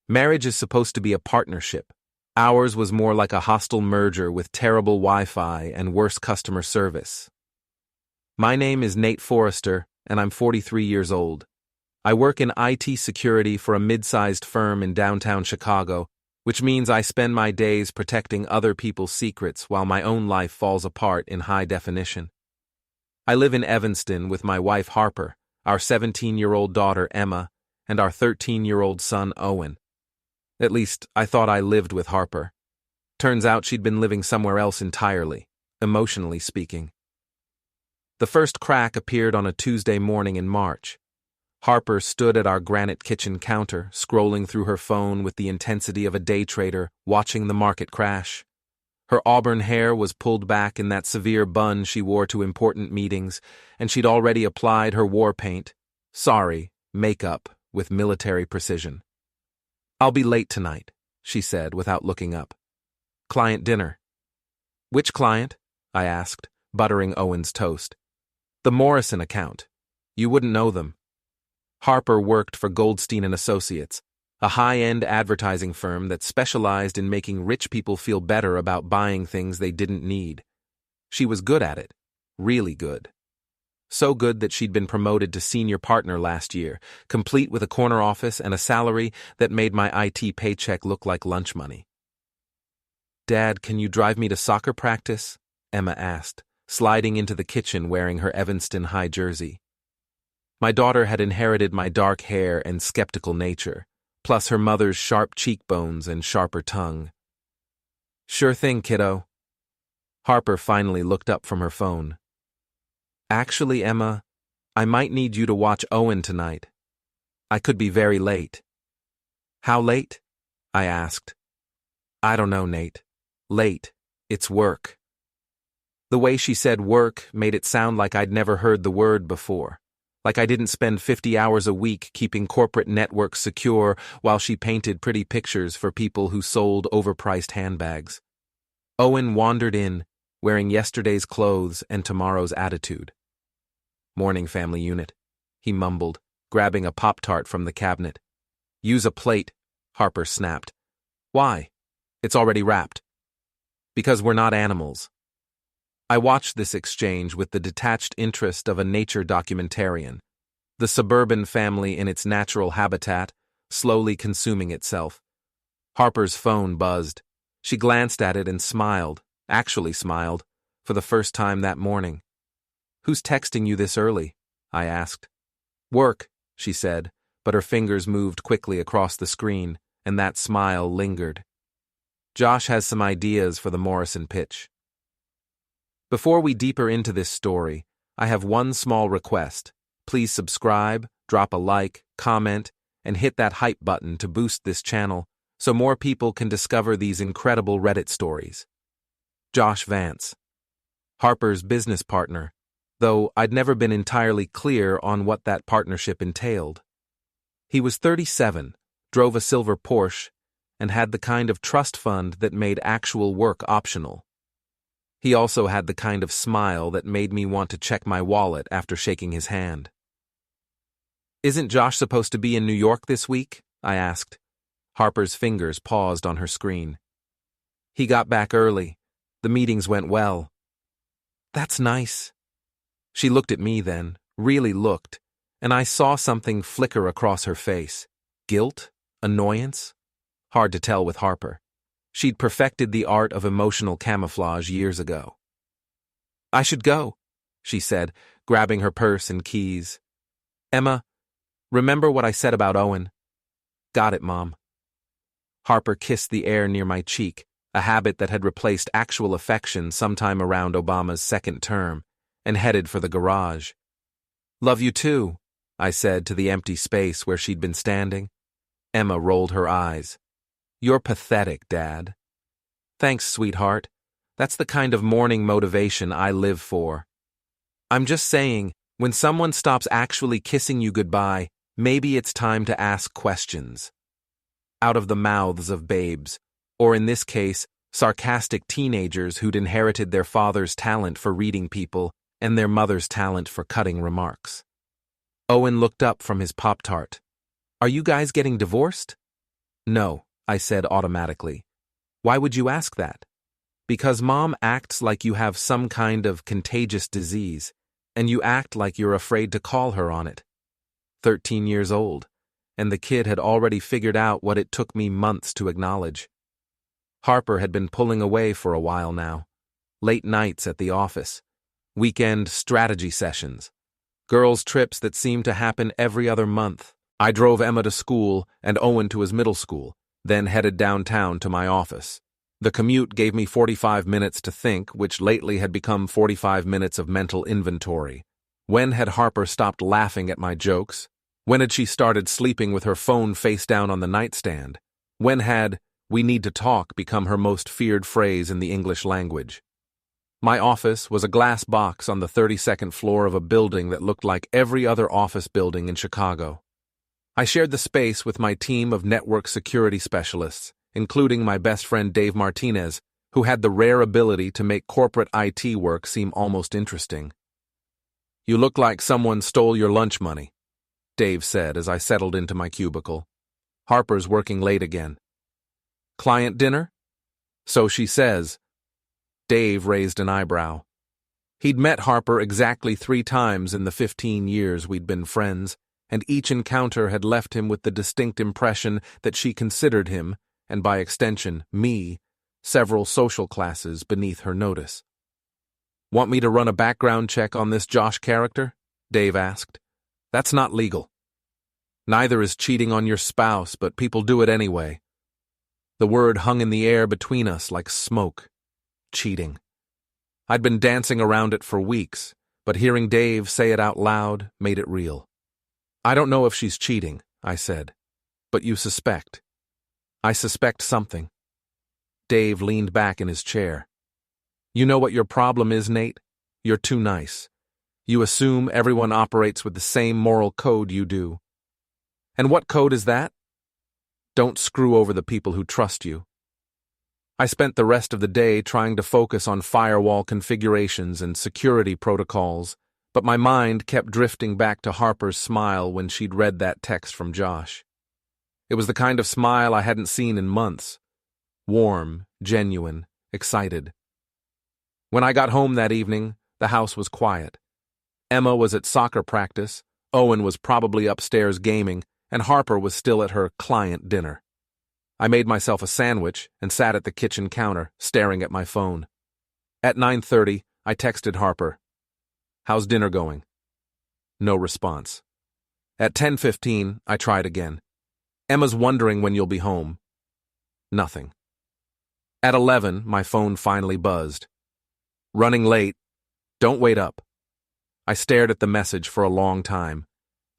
Marriage is supposed to be a partnership. Ours was more like a hostile merger with terrible Wi-Fi and worse customer service. My name is Nate Forrester, and I'm 43 years old. I work in IT security for a mid-sized firm in downtown Chicago, which means I spend my days protecting other people's secrets while my own life falls apart in high definition. I live in Evanston with my wife Harper, our 17-year-old daughter Emma, and our 13-year-old son Owen. At least, I thought I lived with Harper. Turns out she'd been living somewhere else entirely, emotionally speaking. The first crack appeared on a Tuesday morning in March. Harper stood at our granite kitchen counter, scrolling through her phone with the intensity of a day trader watching the market crash. Her auburn hair was pulled back in that severe bun she wore to important meetings, and she'd already applied her war paint, makeup, with military precision. "I'll be late tonight," she said without looking up. "Client dinner." "Which client?" I asked, buttering Owen's toast. "The Morrison account. You wouldn't know them." Harper worked for Goldstein & Associates, a high-end advertising firm that specialized in making rich people feel better about buying things they didn't need. She was good at it, really good. So good that she'd been promoted to senior partner last year, complete with a corner office and a salary that made my IT paycheck look like lunch money. "Dad, can you drive me to soccer practice?" Emma asked, sliding into the kitchen wearing her Evanston high jersey. My daughter had inherited my dark hair and skeptical nature, plus her mother's sharp cheekbones and sharper tongue. "Sure thing, kiddo." Harper finally looked up from her phone. "Actually, Emma, I might need you to watch Owen tonight. I could be very late." "How late?" I asked. "I don't know, Nate. Late. It's work." The way she said work made it sound like I'd never heard the word before, like I didn't spend 50 hours a week keeping corporate networks secure while she painted pretty pictures for people who sold overpriced handbags. Owen wandered in, wearing yesterday's clothes and tomorrow's attitude. "Morning, family unit," he mumbled, grabbing a Pop-Tart from the cabinet. "Use a plate," Harper snapped. "Why? It's already wrapped." "Because we're not animals." I watched this exchange with the detached interest of a nature documentarian, the suburban family in its natural habitat, slowly consuming itself. Harper's phone buzzed. She glanced at it and smiled, actually smiled, for the first time that morning. "Who's texting you this early?" I asked. "Work," she said, but her fingers moved quickly across the screen, and that smile lingered. "Josh has some ideas for the Morrison pitch." Before we deeper into this story, I have one small request. Please subscribe, drop a like, comment, and hit that hype button to boost this channel so more people can discover these incredible Reddit stories. Josh Vance, Harper's business partner, though I'd never been entirely clear on what that partnership entailed. He was 37, drove a silver Porsche, and had the kind of trust fund that made actual work optional. He also had the kind of smile that made me want to check my wallet after shaking his hand. "Isn't Josh supposed to be in New York this week?" I asked. Harper's fingers paused on her screen. "He got back early. The meetings went well." "That's nice." She looked at me then, really looked, and I saw something flicker across her face. Guilt? Annoyance? Hard to tell with Harper. She'd perfected the art of emotional camouflage years ago. "I should go," she said, grabbing her purse and keys. "Emma, remember what I said about Owen?" "Got it, Mom." Harper kissed the air near my cheek, a habit that had replaced actual affection sometime around Obama's second term, and headed for the garage. "Love you too," I said to the empty space where she'd been standing. Emma rolled her eyes. "You're pathetic, Dad." "Thanks, sweetheart. That's the kind of morning motivation I live for." "I'm just saying, when someone stops actually kissing you goodbye, maybe it's time to ask questions." Out of the mouths of babes, or in this case, sarcastic teenagers who'd inherited their father's talent for reading people and their mother's talent for cutting remarks. Owen looked up from his Pop-Tart. "Are you guys getting divorced?" No, I said automatically. Why would you ask that? Because Mom acts like you have some kind of contagious disease, and you act like you're afraid to call her on it. 13 years old, and the kid had already figured out what it took me months to acknowledge. Harper had been pulling away for a while now. Late nights at the office, weekend strategy sessions, girls' trips that seemed to happen every other month. I drove Emma to school and Owen to his middle school, then headed downtown to my office. The commute gave me 45 minutes to think, which lately had become 45 minutes of mental inventory. When had Harper stopped laughing at my jokes? When had she started sleeping with her phone face down on the nightstand? When had "we need to talk" become her most feared phrase in the English language? My office was a glass box on the 32nd floor of a building that looked like every other office building in Chicago. I shared the space with my team of network security specialists, including my best friend Dave Martinez, who had the rare ability to make corporate IT work seem almost interesting. "You look like someone stole your lunch money," Dave said as I settled into my cubicle. "Harper's working late again." "Client dinner?" "So she says." Dave raised an eyebrow. He'd met Harper exactly 3 times in the 15 years we'd been friends, and each encounter had left him with the distinct impression that she considered him, and by extension, me, several social classes beneath her notice. "Want me to run a background check on this Josh character?" Dave asked. "That's not legal. Neither is cheating on your spouse, but people do it anyway." The word hung in the air between us like smoke. Cheating. I'd been dancing around it for weeks, but hearing Dave say it out loud made it real. "I don't know if she's cheating," I said, "but you suspect." "I suspect something." Dave leaned back in his chair. "You know what your problem is, Nate? You're too nice. You assume everyone operates with the same moral code you do." "And what code is that?" "Don't screw over the people who trust you." I spent the rest of the day trying to focus on firewall configurations and security protocols, but my mind kept drifting back to Harper's smile when she'd read that text from Josh. It was the kind of smile I hadn't seen in months. Warm, genuine, excited. When I got home that evening, the house was quiet. Emma was at soccer practice, Owen was probably upstairs gaming, and Harper was still at her client dinner. I made myself a sandwich and sat at the kitchen counter, staring at my phone. At 9:30, I texted Harper. "How's dinner going?" No response. At 10:15, I tried again. "Emma's wondering when you'll be home." Nothing. At 11, my phone finally buzzed. "Running late. Don't wait up." I stared at the message for a long time.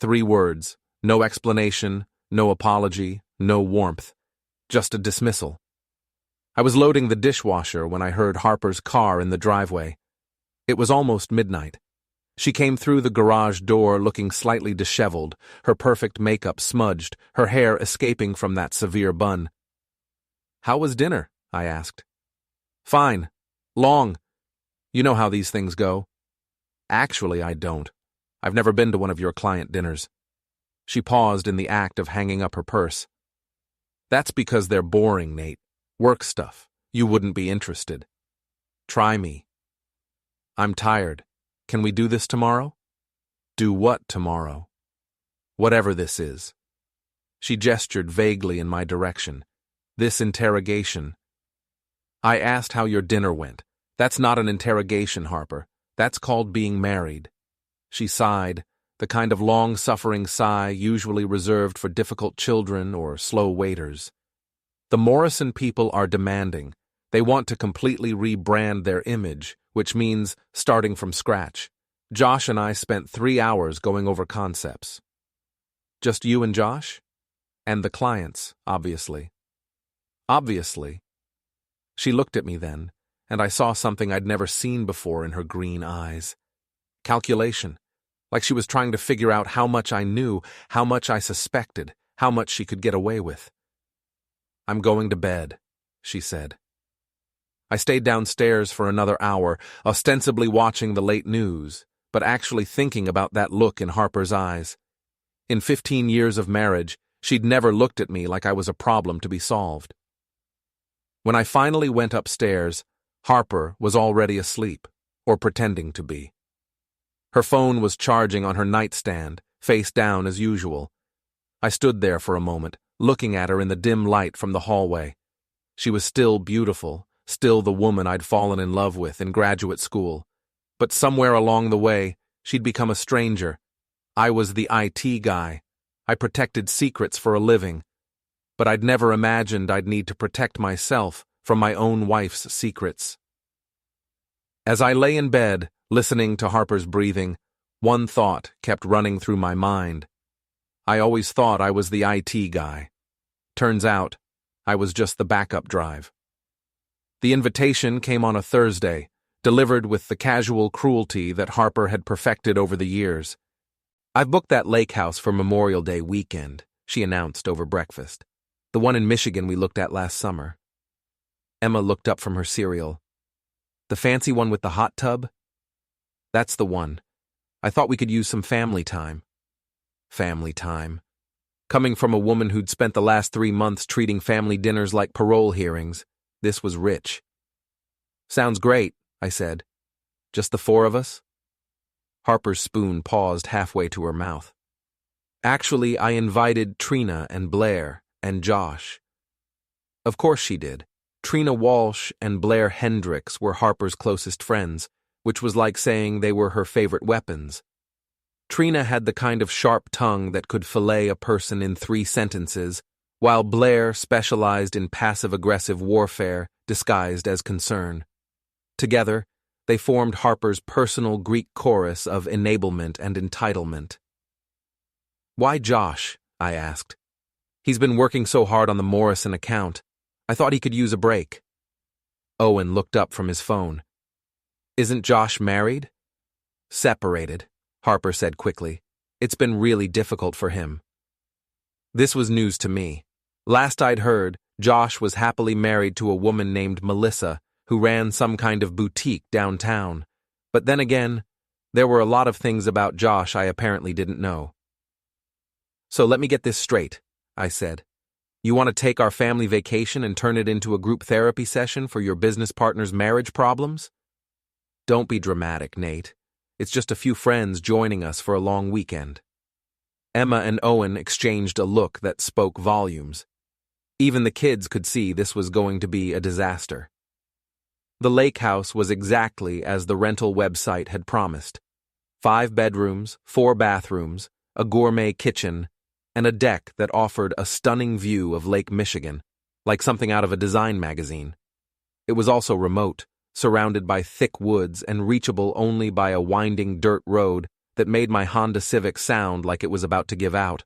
3 words, no explanation, no apology, no warmth. Just a dismissal. I was loading the dishwasher when I heard Harper's car in the driveway. It was almost midnight. She came through the garage door looking slightly disheveled, her perfect makeup smudged, her hair escaping from that severe bun. "How was dinner?" I asked. "Fine. Long. You know how these things go." "Actually, I don't. I've never been to one of your client dinners." She paused in the act of hanging up her purse. "That's because they're boring, Nate. Work stuff. You wouldn't be interested." "Try me." "I'm tired. Can we do this tomorrow?" "Do what tomorrow?" "Whatever this is." She gestured vaguely in my direction. "This interrogation." "I asked how your dinner went. That's not an interrogation, Harper. That's called being married." She sighed, the kind of long-suffering sigh usually reserved for difficult children or slow waiters. "The Morrison people are demanding. They want to completely rebrand their image, which means starting from scratch. Josh and I spent 3 hours going over concepts." "Just you and Josh?" "And the clients, obviously." "Obviously." She looked at me then, and I saw something I'd never seen before in her green eyes. Calculation. Like she was trying to figure out how much I knew, how much I suspected, how much she could get away with. "I'm going to bed," she said. I stayed downstairs for another hour, ostensibly watching the late news, but actually thinking about that look in Harper's eyes. In 15 years of marriage, She'd never looked at me like I was a problem to be solved. When I finally went upstairs, Harper was already asleep, or pretending to be. Her phone was charging on her nightstand, face down as usual. I stood there for a moment, looking at her in the dim light from the hallway. She was still beautiful, still the woman I'd fallen in love with in graduate school. But somewhere along the way, she'd become a stranger. I was the IT guy. I protected secrets for a living. But I'd never imagined I'd need to protect myself from my own wife's secrets. As I lay in bed, listening to Harper's breathing, one thought kept running through my mind. I always thought I was the IT guy. Turns out, I was just the backup drive. The invitation came on a Thursday, delivered with the casual cruelty that Harper had perfected over the years. "I've booked that lake house for Memorial Day weekend," she announced over breakfast. "The one in Michigan we looked at last summer." Emma looked up from her cereal. "The fancy one with the hot tub?" "That's the one. I thought we could use some family time." Family time. Coming from a woman who'd spent the last 3 months treating family dinners like parole hearings, this was rich. "Sounds great," I said. "Just the 4 of us?" Harper's spoon paused halfway to her mouth. "Actually, I invited Trina and Blair and Josh." Of course she did. Trina Walsh and Blair Hendricks were Harper's closest friends, which was like saying they were her favorite weapons. Trina had the kind of sharp tongue that could fillet a person in 3 sentences, while Blair specialized in passive-aggressive warfare disguised as concern. Together, they formed Harper's personal Greek chorus of enablement and entitlement. "Why Josh?" I asked. "He's been working so hard on the Morrison account. I thought he could use a break." Owen looked up from his phone. "Isn't Josh married?" "Separated," Harper said quickly. "It's been really difficult for him." This was news to me. Last I'd heard, Josh was happily married to a woman named Melissa, who ran some kind of boutique downtown. But then again, there were a lot of things about Josh I apparently didn't know. "So let me get this straight," I said. "You want to take our family vacation and turn it into a group therapy session for your business partner's marriage problems?" "Don't be dramatic, Nate. It's just a few friends joining us for a long weekend." Emma and Owen exchanged a look that spoke volumes. Even the kids could see this was going to be a disaster. The lake house was exactly as the rental website had promised. 5 bedrooms, 4 bathrooms, a gourmet kitchen, and a deck that offered a stunning view of Lake Michigan, like something out of a design magazine. It was also remote, surrounded by thick woods and reachable only by a winding dirt road that made my Honda Civic sound like it was about to give out.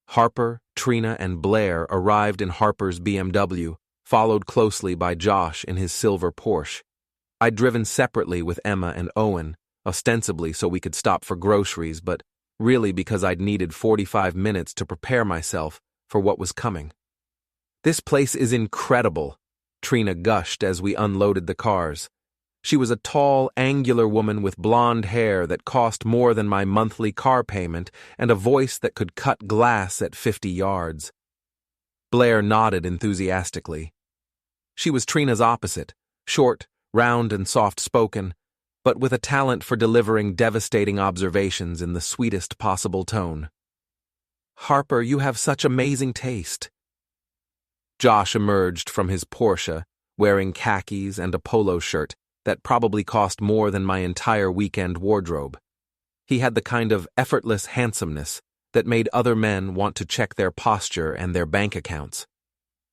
Harper, Trina, and Blair arrived in Harper's BMW, followed closely by Josh in his silver Porsche. I'd driven separately with Emma and Owen, ostensibly so we could stop for groceries, but really because I'd needed 45 minutes to prepare myself for what was coming. "This place is incredible," Trina gushed as we unloaded the cars. She was a tall, angular woman with blonde hair that cost more than my monthly car payment and a voice that could cut glass at 50 yards. Blair nodded enthusiastically. She was Trina's opposite, short, round, and soft-spoken, but with a talent for delivering devastating observations in the sweetest possible tone. "Harper, you have such amazing taste." Josh emerged from his Porsche, wearing khakis and a polo shirt that probably cost more than my entire weekend wardrobe. He had the kind of effortless handsomeness that made other men want to check their posture and their bank accounts.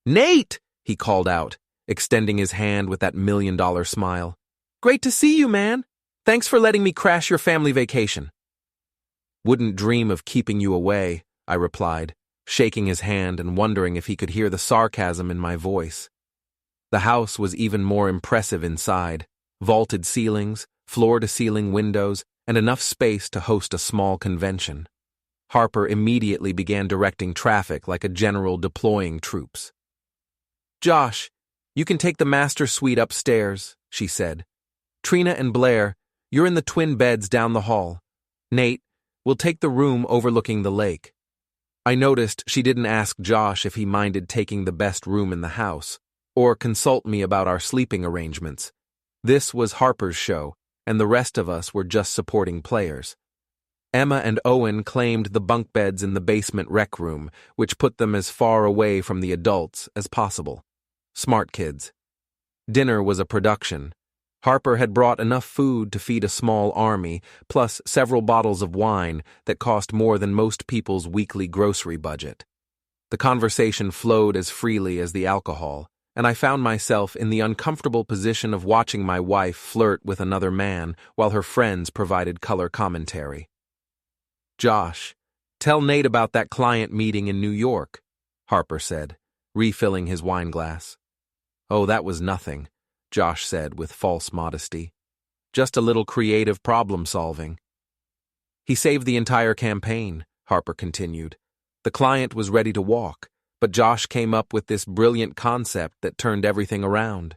"Nate!" he called out, extending his hand with that $1,000,000 smile. "Great to see you, man. Thanks for letting me crash your family vacation." "Wouldn't dream of keeping you away," I replied, shaking his hand and wondering if he could hear the sarcasm in my voice. The house was even more impressive inside. Vaulted ceilings, floor-to-ceiling windows, and enough space to host a small convention. Harper immediately began directing traffic like a general deploying troops. "Josh, you can take the master suite upstairs," she said. "Trina and Blair, you're in the twin beds down the hall. Nate, we'll take the room overlooking the lake." I noticed she didn't ask Josh if he minded taking the best room in the house, or consult me about our sleeping arrangements. This was Harper's show, and the rest of us were just supporting players. Emma and Owen claimed the bunk beds in the basement rec room, which put them as far away from the adults as possible. Smart kids. Dinner was a production. Harper had brought enough food to feed a small army, plus several bottles of wine that cost more than most people's weekly grocery budget. The conversation flowed as freely as the alcohol, and I found myself in the uncomfortable position of watching my wife flirt with another man while her friends provided color commentary. "Josh, tell Nate about that client meeting in New York," Harper said, refilling his wine glass. "Oh, that was nothing," Josh said with false modesty. "Just a little creative problem-solving." "He saved the entire campaign," Harper continued. "The client was ready to walk, but Josh came up with this brilliant concept that turned everything around."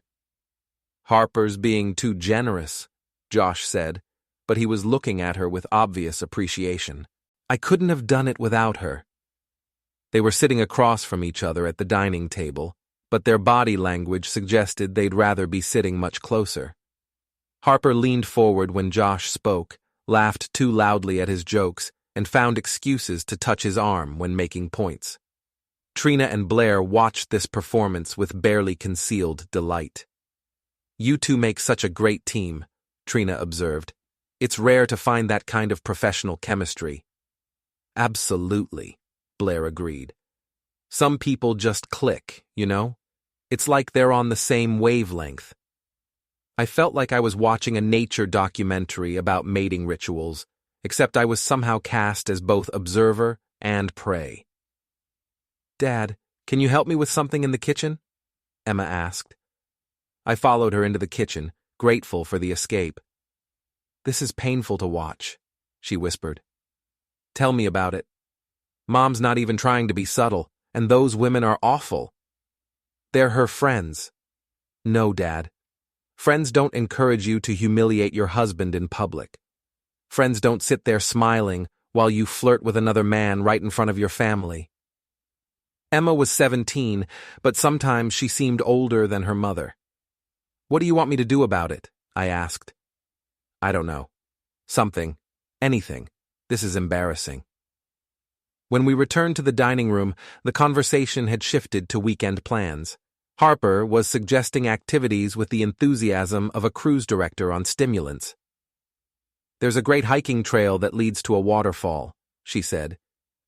"Harper's being too generous," Josh said, but he was looking at her with obvious appreciation. "I couldn't have done it without her." They were sitting across from each other at the dining table, but their body language suggested they'd rather be sitting much closer. Harper leaned forward when Josh spoke, laughed too loudly at his jokes, and found excuses to touch his arm when making points. Trina and Blair watched this performance with barely concealed delight. "You two make such a great team," Trina observed. "It's rare to find that kind of professional chemistry." "Absolutely," Blair agreed. "Some people just click, you know? It's like they're on the same wavelength." I felt like I was watching a nature documentary about mating rituals, except I was somehow cast as both observer and prey. "Dad, can you help me with something in the kitchen?" Emma asked. I followed her into the kitchen, grateful for the escape. "This is painful to watch," she whispered. "Tell me about it. Mom's not even trying to be subtle, and those women are awful." "They're her friends." "No, Dad. Friends don't encourage you to humiliate your husband in public. Friends don't sit there smiling while you flirt with another man right in front of your family." Emma was 17, but sometimes she seemed older than her mother. "What do you want me to do about it?" I asked. "I don't know. Something. Anything. This is embarrassing." When we returned to the dining room, the conversation had shifted to weekend plans. Harper was suggesting activities with the enthusiasm of a cruise director on stimulants. "There's a great hiking trail that leads to a waterfall," she said,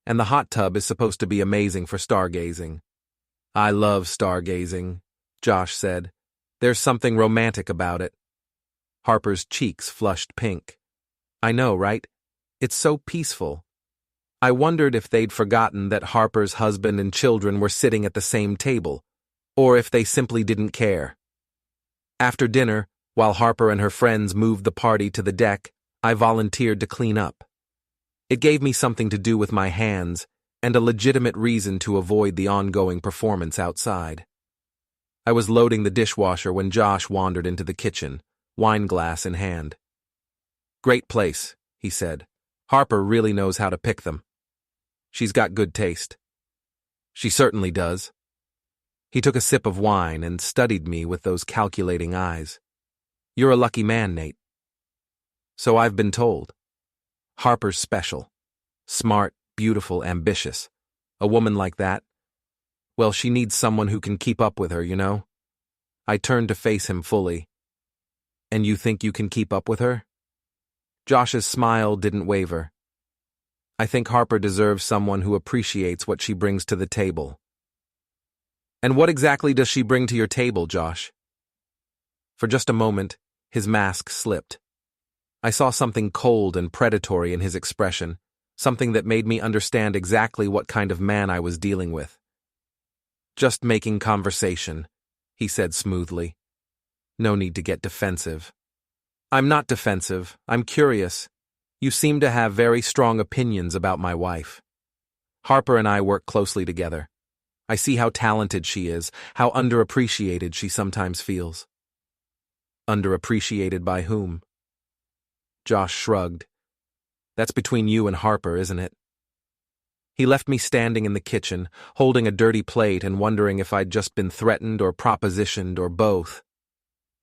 "and the hot tub is supposed to be amazing for stargazing." "I love stargazing," Josh said. "There's something romantic about it." Harper's cheeks flushed pink. "I know, right? It's so peaceful." I wondered if they'd forgotten that Harper's husband and children were sitting at the same table, or if they simply didn't care. After dinner, while Harper and her friends moved the party to the deck, I volunteered to clean up. It gave me something to do with my hands and a legitimate reason to avoid the ongoing performance outside. I was loading the dishwasher when Josh wandered into the kitchen, wine glass in hand. "Great place," he said. "Harper really knows how to pick them. She's got good taste." "She certainly does." He took a sip of wine and studied me with those calculating eyes. "You're a lucky man, Nate." "So I've been told. Harper's special. Smart, beautiful, ambitious. A woman like that, well, she needs someone who can keep up with her, you know?" I turned to face him fully. "And you think you can keep up with her?" Josh's smile didn't waver. "I think Harper deserves someone who appreciates what she brings to the table." "And what exactly does she bring to your table, Josh?" For just a moment, his mask slipped. I saw something cold and predatory in his expression, something that made me understand exactly what kind of man I was dealing with. "Just making conversation," he said smoothly. "No need to get defensive." "I'm not defensive. I'm curious. You seem to have very strong opinions about my wife. Harper and I work closely together. I see how talented she is, how underappreciated she sometimes feels." "Underappreciated by whom?" Josh shrugged. "That's between you and Harper, isn't it?" He left me standing in the kitchen, holding a dirty plate and wondering if I'd just been threatened or propositioned or both.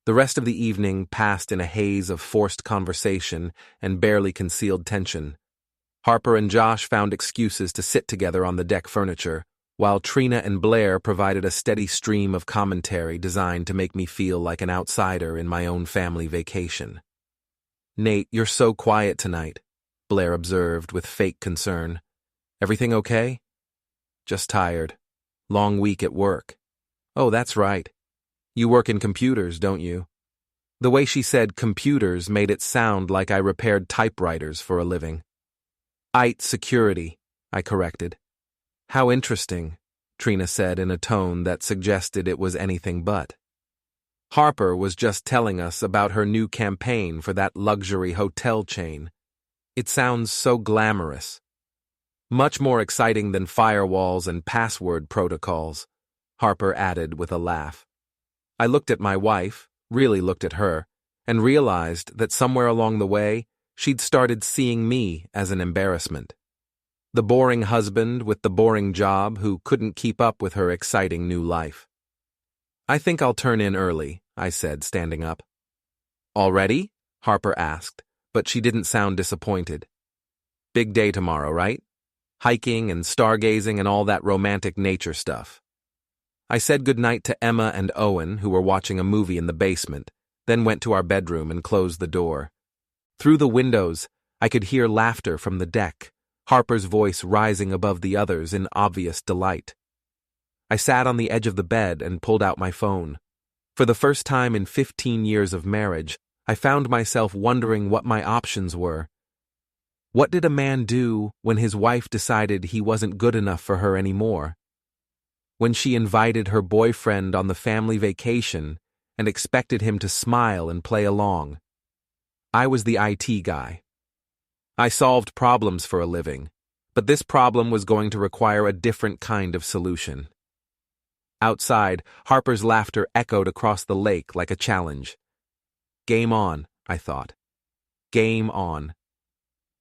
The rest of the evening passed in a haze of forced conversation and barely concealed tension. Harper and Josh found excuses to sit together on the deck furniture, while Trina and Blair provided a steady stream of commentary designed to make me feel like an outsider in my own family vacation. "Nate, you're so quiet tonight," Blair observed with fake concern. "Everything okay?" "Just tired. Long week at work." "Oh, that's right. You work in computers, don't you?" The way she said computers made it sound like I repaired typewriters for a living. "IT security," I corrected. "How interesting," Trina said in a tone that suggested it was anything but. Harper was just telling us about her new campaign for that luxury hotel chain. It sounds so glamorous. "Much more exciting than firewalls and password protocols," Harper added with a laugh. I looked at my wife, really looked at her, and realized that somewhere along the way, she'd started seeing me as an embarrassment. The boring husband with the boring job who couldn't keep up with her exciting new life. "I think I'll turn in early," I said, standing up. "Already?" Harper asked, but she didn't sound disappointed. "Big day tomorrow, right? Hiking and stargazing and all that romantic nature stuff." I said goodnight to Emma and Owen, who were watching a movie in the basement, then went to our bedroom and closed the door. Through the windows, I could hear laughter from the deck, Harper's voice rising above the others in obvious delight. I sat on the edge of the bed and pulled out my phone. For the first time in 15 years of marriage, I found myself wondering what my options were. What did a man do when his wife decided he wasn't good enough for her anymore? When she invited her boyfriend on the family vacation and expected him to smile and play along? I was the IT guy. I solved problems for a living, but this problem was going to require a different kind of solution. Outside, Harper's laughter echoed across the lake like a challenge. Game on, I thought. Game on.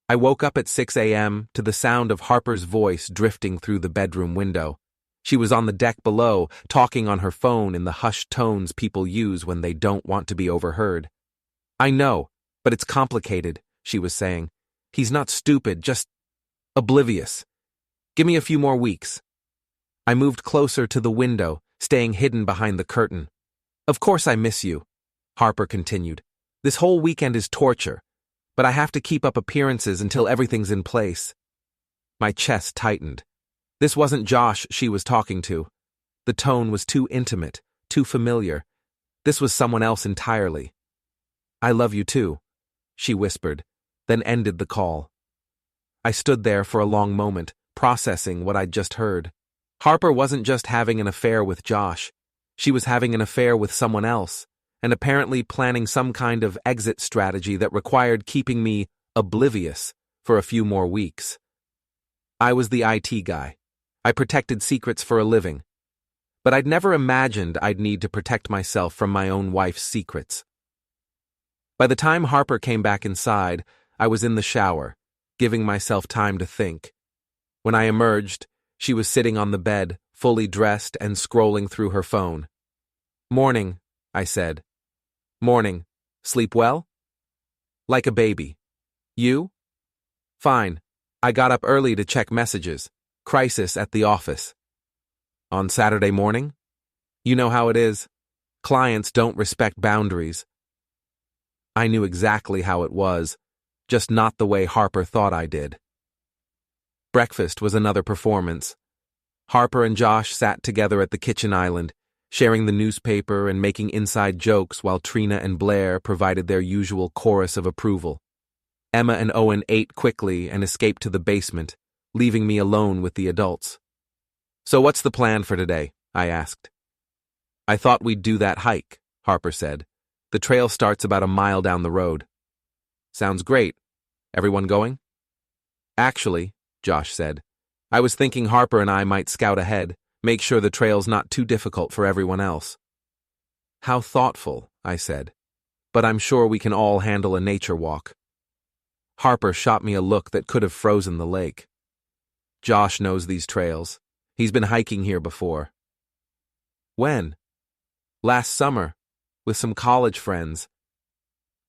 I woke up at 6 a.m. to the sound of Harper's voice drifting through the bedroom window. She was on the deck below, talking on her phone in the hushed tones people use when they don't want to be overheard. "I know, but it's complicated," she was saying. "He's not stupid, just oblivious. Give me a few more weeks." I moved closer to the window, staying hidden behind the curtain. "Of course I miss you," Harper continued. "This whole weekend is torture, but I have to keep up appearances until everything's in place." My chest tightened. This wasn't Josh she was talking to. The tone was too intimate, too familiar. This was someone else entirely. "I love you too," she whispered, then ended the call. I stood there for a long moment, processing what I'd just heard. Harper wasn't just having an affair with Josh. She was having an affair with someone else, and apparently planning some kind of exit strategy that required keeping me oblivious for a few more weeks. I was the IT guy. I protected secrets for a living. But I'd never imagined I'd need to protect myself from my own wife's secrets. By the time Harper came back inside, I was in the shower, giving myself time to think. When I emerged, she was sitting on the bed, fully dressed and scrolling through her phone. "Morning," I said. "Morning. Sleep well?" "Like a baby. You?" "Fine. I got up early to check messages. Crisis at the office." "On Saturday morning?" "You know how it is. Clients don't respect boundaries." I knew exactly how it was, just not the way Harper thought I did. Breakfast was another performance. Harper and Josh sat together at the kitchen island, sharing the newspaper and making inside jokes while Trina and Blair provided their usual chorus of approval. Emma and Owen ate quickly and escaped to the basement, leaving me alone with the adults. "So what's the plan for today?" I asked. "I thought we'd do that hike," Harper said. "The trail starts about a mile down the road." "Sounds great. Everyone going?" "Actually," Josh said, "I was thinking Harper and I might scout ahead, make sure the trail's not too difficult for everyone else." "How thoughtful," I said. "But I'm sure we can all handle a nature walk." Harper shot me a look that could have frozen the lake. Josh knows these trails. He's been hiking here before. When? Last summer, with some college friends.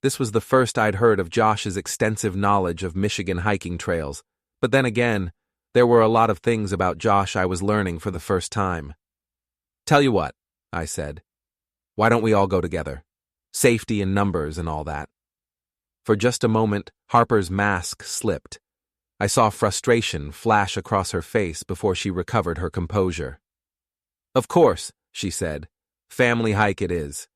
This was the first I'd heard of Josh's extensive knowledge of Michigan hiking trails, but then again, there were a lot of things about Josh I was learning for the first time. Tell you what, I said. Why don't we all go together? Safety in numbers and all that. For just a moment, Harper's mask slipped. I saw frustration flash across her face before she recovered her composure. Of course, she said. Family hike it is.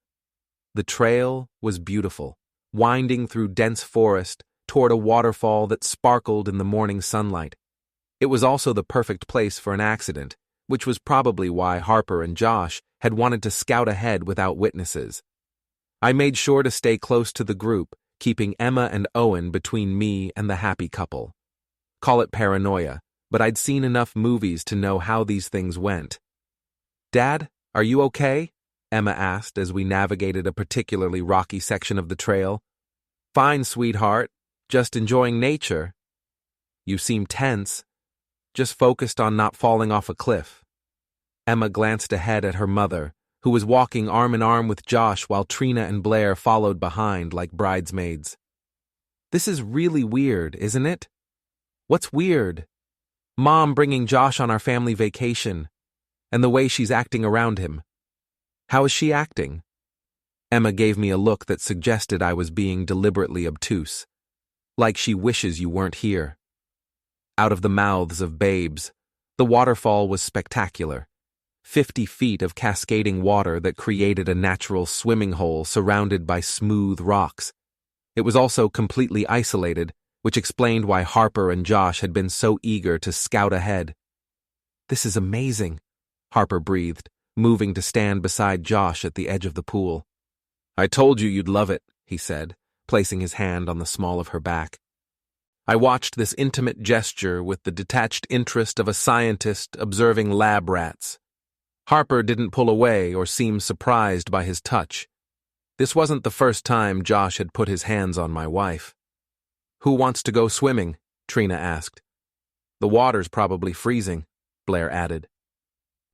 The trail was beautiful, winding through dense forest toward a waterfall that sparkled in the morning sunlight. It was also the perfect place for an accident, which was probably why Harper and Josh had wanted to scout ahead without witnesses. I made sure to stay close to the group, keeping Emma and Owen between me and the happy couple. Call it paranoia, but I'd seen enough movies to know how these things went. Dad, are you okay? Emma asked as we navigated a particularly rocky section of the trail. Fine, sweetheart. Just enjoying nature. You seem tense. Just focused on not falling off a cliff. Emma glanced ahead at her mother, who was walking arm in arm with Josh while Trina and Blair followed behind like bridesmaids. This is really weird, isn't it? What's weird? Mom bringing Josh on our family vacation, and the way she's acting around him. How is she acting? Emma gave me a look that suggested I was being deliberately obtuse, like she wishes you weren't here. Out of the mouths of babes, the waterfall was spectacular. 50 feet of cascading water that created a natural swimming hole surrounded by smooth rocks. It was also completely isolated, which explained why Harper and Josh had been so eager to scout ahead. This is amazing, Harper breathed, moving to stand beside Josh at the edge of the pool. I told you you'd love it, he said, placing his hand on the small of her back. I watched this intimate gesture with the detached interest of a scientist observing lab rats. Harper didn't pull away or seem surprised by his touch. This wasn't the first time Josh had put his hands on my wife. Who wants to go swimming? Trina asked. The water's probably freezing, Blair added.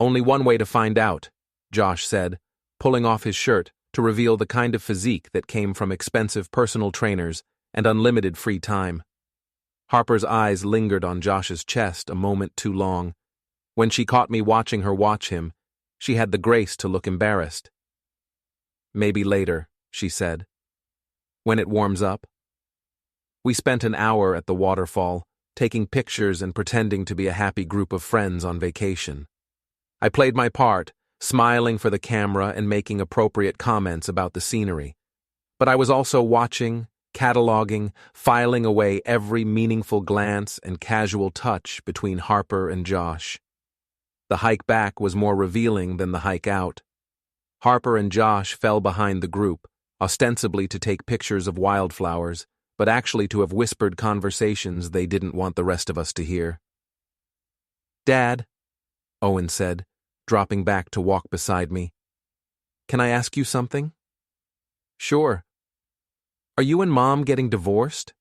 Only one way to find out, Josh said, pulling off his shirt to reveal the kind of physique that came from expensive personal trainers and unlimited free time. Harper's eyes lingered on Josh's chest a moment too long. When she caught me watching her watch him, she had the grace to look embarrassed. Maybe later, she said. When it warms up. We spent an hour at the waterfall, taking pictures and pretending to be a happy group of friends on vacation. I played my part, smiling for the camera and making appropriate comments about the scenery. But I was also watching, cataloging, filing away every meaningful glance and casual touch between Harper and Josh. The hike back was more revealing than the hike out. Harper and Josh fell behind the group, ostensibly to take pictures of wildflowers, but actually to have whispered conversations they didn't want the rest of us to hear. Dad, Owen said, dropping back to walk beside me. Can I ask you something? Sure. Are you and Mom getting divorced?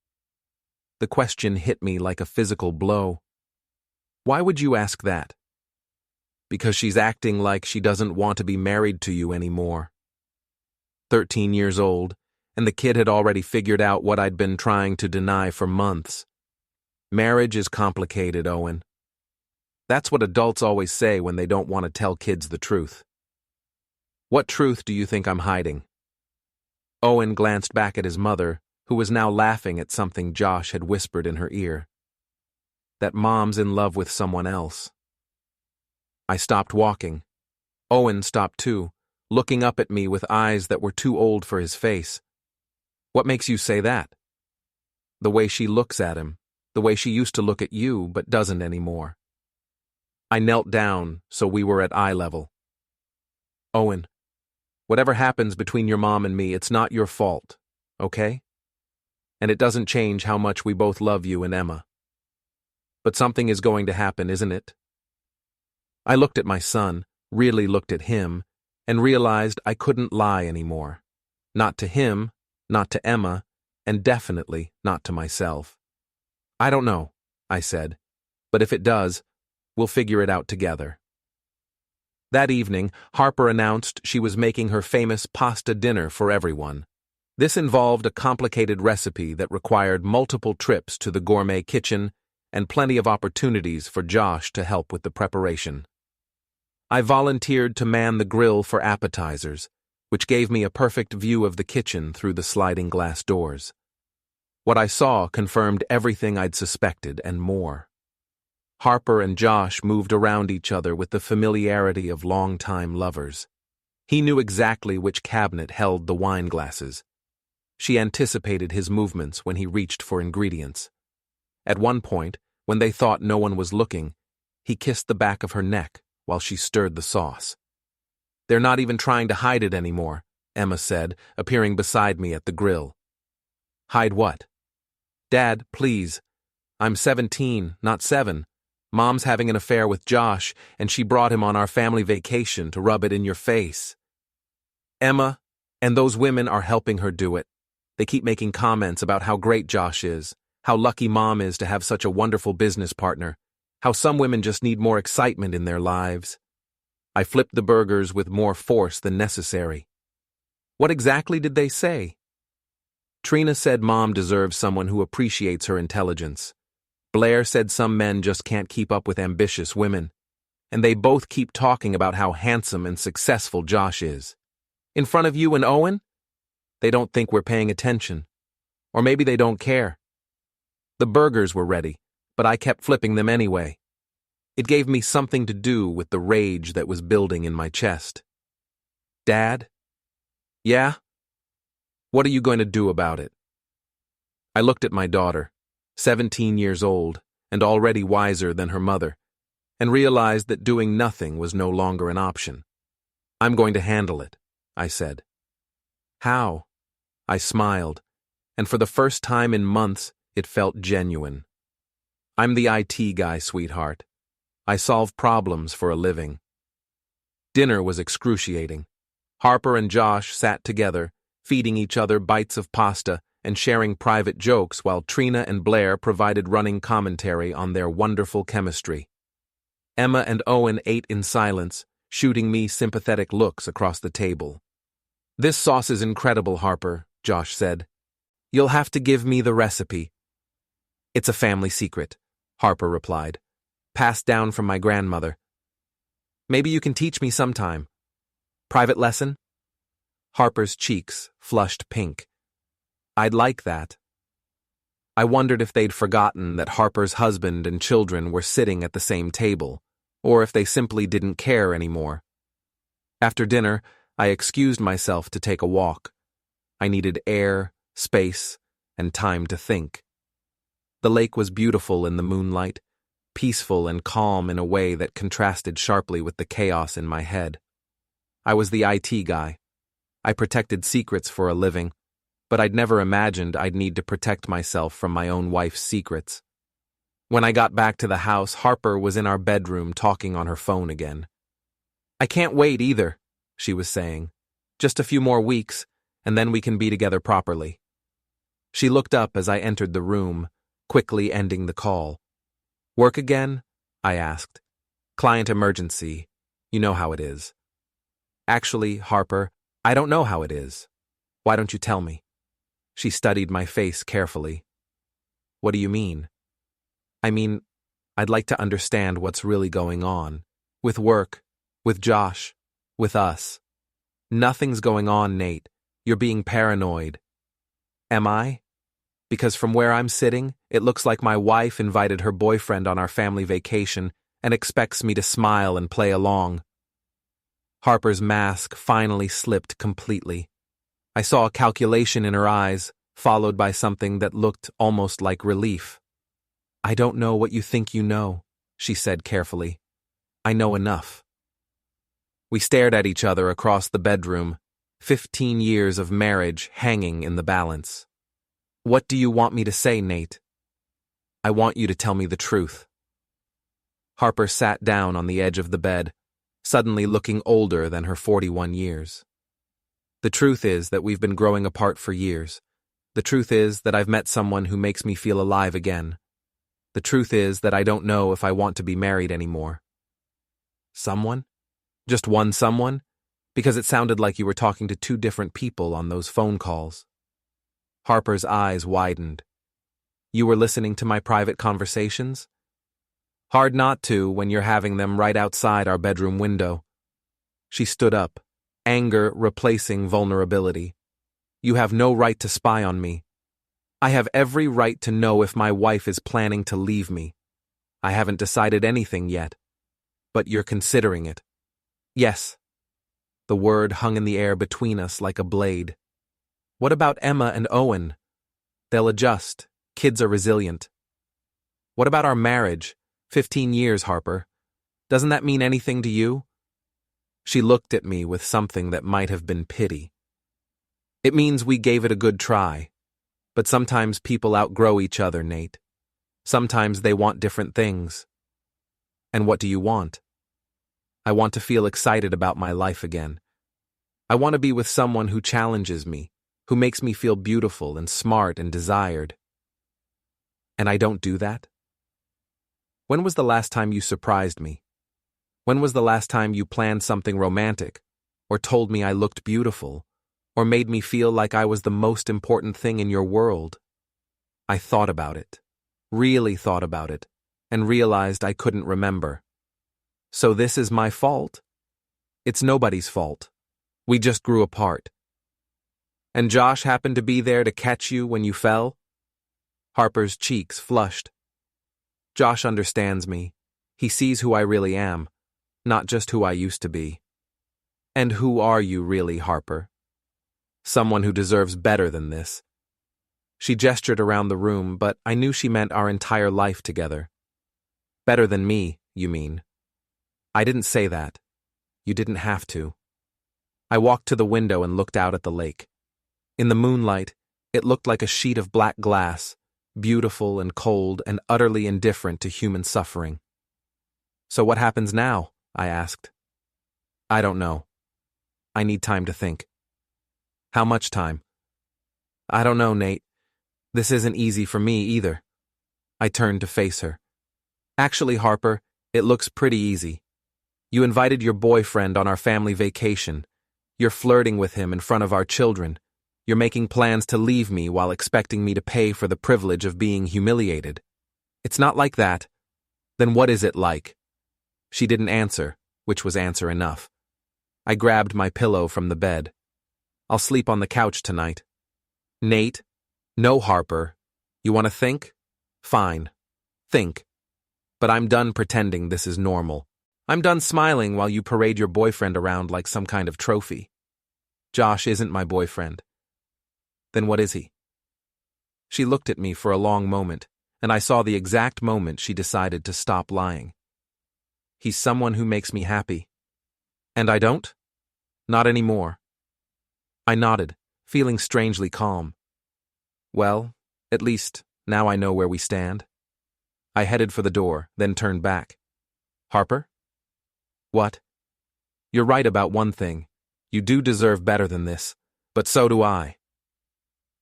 The question hit me like a physical blow. Why would you ask that? Because she's acting like she doesn't want to be married to you anymore. 13 years old, and the kid had already figured out what I'd been trying to deny for months. Marriage is complicated, Owen. That's what adults always say when they don't want to tell kids the truth. What truth do you think I'm hiding? Owen glanced back at his mother, who was now laughing at something Josh had whispered in her ear. That Mom's in love with someone else. I stopped walking. Owen stopped too, looking up at me with eyes that were too old for his face. What makes you say that? The way she looks at him, the way she used to look at you but doesn't anymore. I knelt down so we were at eye level. Owen, whatever happens between your mom and me, it's not your fault, okay? And it doesn't change how much we both love you and Emma. But something is going to happen, isn't it? I looked at my son, really looked at him, and realized I couldn't lie anymore. Not to him, not to Emma, and definitely not to myself. I don't know, I said, but if it does, we'll figure it out together. That evening, Harper announced she was making her famous pasta dinner for everyone. This involved a complicated recipe that required multiple trips to the gourmet kitchen and plenty of opportunities for Josh to help with the preparation. I volunteered to man the grill for appetizers, which gave me a perfect view of the kitchen through the sliding glass doors. What I saw confirmed everything I'd suspected and more. Harper and Josh moved around each other with the familiarity of longtime lovers. He knew exactly which cabinet held the wine glasses. She anticipated his movements when he reached for ingredients. At one point, when they thought no one was looking, he kissed the back of her neck while she stirred the sauce. "They're not even trying to hide it anymore," Emma said, appearing beside me at the grill. "Hide what?" "Dad, please. I'm 17, not 7. Mom's having an affair with Josh, and she brought him on our family vacation to rub it in your face." "Emma, and those women are helping her do it. They keep making comments about how great Josh is, how lucky Mom is to have such a wonderful business partner, how some women just need more excitement in their lives." I flipped the burgers with more force than necessary. "What exactly did they say?" "Trina said Mom deserves someone who appreciates her intelligence. Blair said some men just can't keep up with ambitious women. And they both keep talking about how handsome and successful Josh is. In front of you and Owen? They don't think we're paying attention. Or maybe they don't care." The burgers were ready, but I kept flipping them anyway. It gave me something to do with the rage that was building in my chest. "Dad?" "Yeah?" "What are you going to do about it?" I looked at my daughter, 17 years old and already wiser than her mother, and realized that doing nothing was no longer an option. "I'm going to handle it," I said. "How?" I smiled, and for the first time in months, it felt genuine. "I'm the IT guy, sweetheart. I solve problems for a living." Dinner was excruciating. Harper and Josh sat together, feeding each other bites of pasta and sharing private jokes while Trina and Blair provided running commentary on their wonderful chemistry. Emma and Owen ate in silence, shooting me sympathetic looks across the table. "This sauce is incredible, Harper," Josh said. "You'll have to give me the recipe." "It's a family secret," Harper replied. "Passed down from my grandmother. Maybe you can teach me sometime. Private lesson?" Harper's cheeks flushed pink. "I'd like that." I wondered if they'd forgotten that Harper's husband and children were sitting at the same table, or if they simply didn't care anymore. After dinner, I excused myself to take a walk. I needed air, space, and time to think. The lake was beautiful in the moonlight, peaceful and calm in a way that contrasted sharply with the chaos in my head. I was the IT guy. I protected secrets for a living, but I'd never imagined I'd need to protect myself from my own wife's secrets. When I got back to the house, Harper was in our bedroom talking on her phone again. "I can't wait either," she was saying. "Just a few more weeks, and then we can be together properly." She looked up as I entered the room, quickly ending the call. "Work again?" I asked. "Client emergency. You know how it is." "Actually, Harper, I don't know how it is. Why don't you tell me?" She studied my face carefully. "What do you mean?" "I mean, I'd like to understand what's really going on. With work, with Josh, with us." "Nothing's going on, Nate. You're being paranoid." "Am I? Because from where I'm sitting, it looks like my wife invited her boyfriend on our family vacation and expects me to smile and play along." Harper's mask finally slipped completely. I saw a calculation in her eyes, followed by something that looked almost like relief. "I don't know what you think you know," she said carefully. "I know enough." We stared at each other across the bedroom, 15 years of marriage hanging in the balance. "What do you want me to say, Nate?" "I want you to tell me the truth." Harper sat down on the edge of the bed, suddenly looking older than her 41 years. "The truth is that we've been growing apart for years. The truth is that I've met someone who makes me feel alive again. The truth is that I don't know if I want to be married anymore. Someone? Just one someone? Because it sounded like you were talking to two different people on those phone calls. Harper's eyes widened. You were listening to my private conversations? Hard not to when you're having them right outside our bedroom window. She stood up, anger replacing vulnerability. You have no right to spy on me. I have every right to know if my wife is planning to leave me. I haven't decided anything yet, but you're considering it. Yes. The word hung in the air between us like a blade. What about Emma and Owen? They'll adjust. Kids are resilient. What about our marriage? 15 years, Harper. Doesn't that mean anything to you? She looked at me with something that might have been pity. It means we gave it a good try. But sometimes people outgrow each other, Nate. Sometimes they want different things. And what do you want? I want to feel excited about my life again. I want to be with someone who challenges me, who makes me feel beautiful and smart and desired. And I don't do that? When was the last time you surprised me? When was the last time you planned something romantic, or told me I looked beautiful, or made me feel like I was the most important thing in your world? I thought about it, really thought about it, and realized I couldn't remember. So this is my fault? It's nobody's fault. We just grew apart. And Josh happened to be there to catch you when you fell? Harper's cheeks flushed. Josh understands me. He sees who I really am, not just who I used to be. And who are you really, Harper? Someone who deserves better than this. She gestured around the room, but I knew she meant our entire life together. Better than me, you mean? I didn't say that. You didn't have to. I walked to the window and looked out at the lake. In the moonlight, it looked like a sheet of black glass, beautiful and cold and utterly indifferent to human suffering. So what happens now? I asked. I don't know. I need time to think. How much time? I don't know, Nate. This isn't easy for me either. I turned to face her. Actually, Harper, it looks pretty easy. You invited your boyfriend on our family vacation. You're flirting with him in front of our children. You're making plans to leave me while expecting me to pay for the privilege of being humiliated. It's not like that. Then what is it like? She didn't answer, which was answer enough. I grabbed my pillow from the bed. I'll sleep on the couch tonight. Nate? No, Harper. You want to think? Fine. Think. But I'm done pretending this is normal. I'm done smiling while you parade your boyfriend around like some kind of trophy. Josh isn't my boyfriend. Then what is he? She looked at me for a long moment, and I saw the exact moment she decided to stop lying. He's someone who makes me happy. And I don't? Not anymore. I nodded, feeling strangely calm. Well, at least, now I know where we stand. I headed for the door, then turned back. Harper? What? You're right about one thing. You do deserve better than this, but so do I.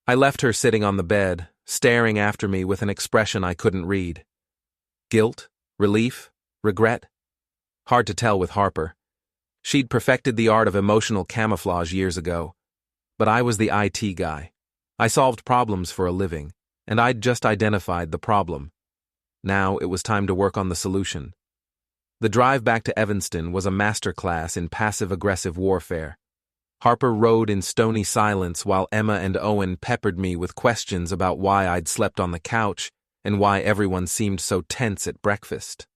I left her sitting on the bed, staring after me with an expression I couldn't read. Guilt? Relief? Regret? Hard to tell with Harper. She'd perfected the art of emotional camouflage years ago. But I was the IT guy. I solved problems for a living, and I'd just identified the problem. Now it was time to work on the solution. The drive back to Evanston was a masterclass in passive-aggressive warfare. Harper rode in stony silence while Emma and Owen peppered me with questions about why I'd slept on the couch and why everyone seemed so tense at breakfast.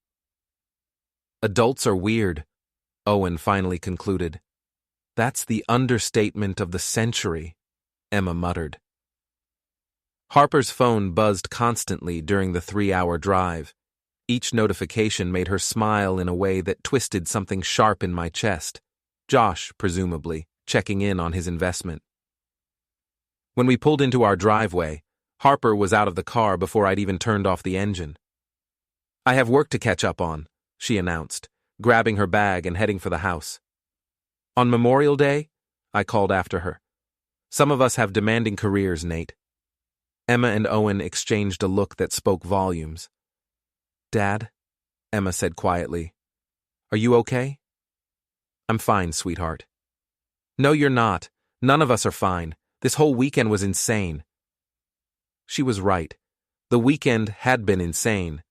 Adults are weird, Owen finally concluded. That's the understatement of the century, Emma muttered. Harper's phone buzzed constantly during the 3-hour drive. Each notification made her smile in a way that twisted something sharp in my chest. Josh, presumably, checking in on his investment. When we pulled into our driveway, Harper was out of the car before I'd even turned off the engine. I have work to catch up on, she announced, grabbing her bag and heading for the house. On Memorial Day? I called after her. Some of us have demanding careers, Nate. Emma and Owen exchanged a look that spoke volumes. Dad, Emma said quietly. Are you okay? I'm fine, sweetheart. No, you're not. None of us are fine. This whole weekend was insane. She was right. The weekend had been insane,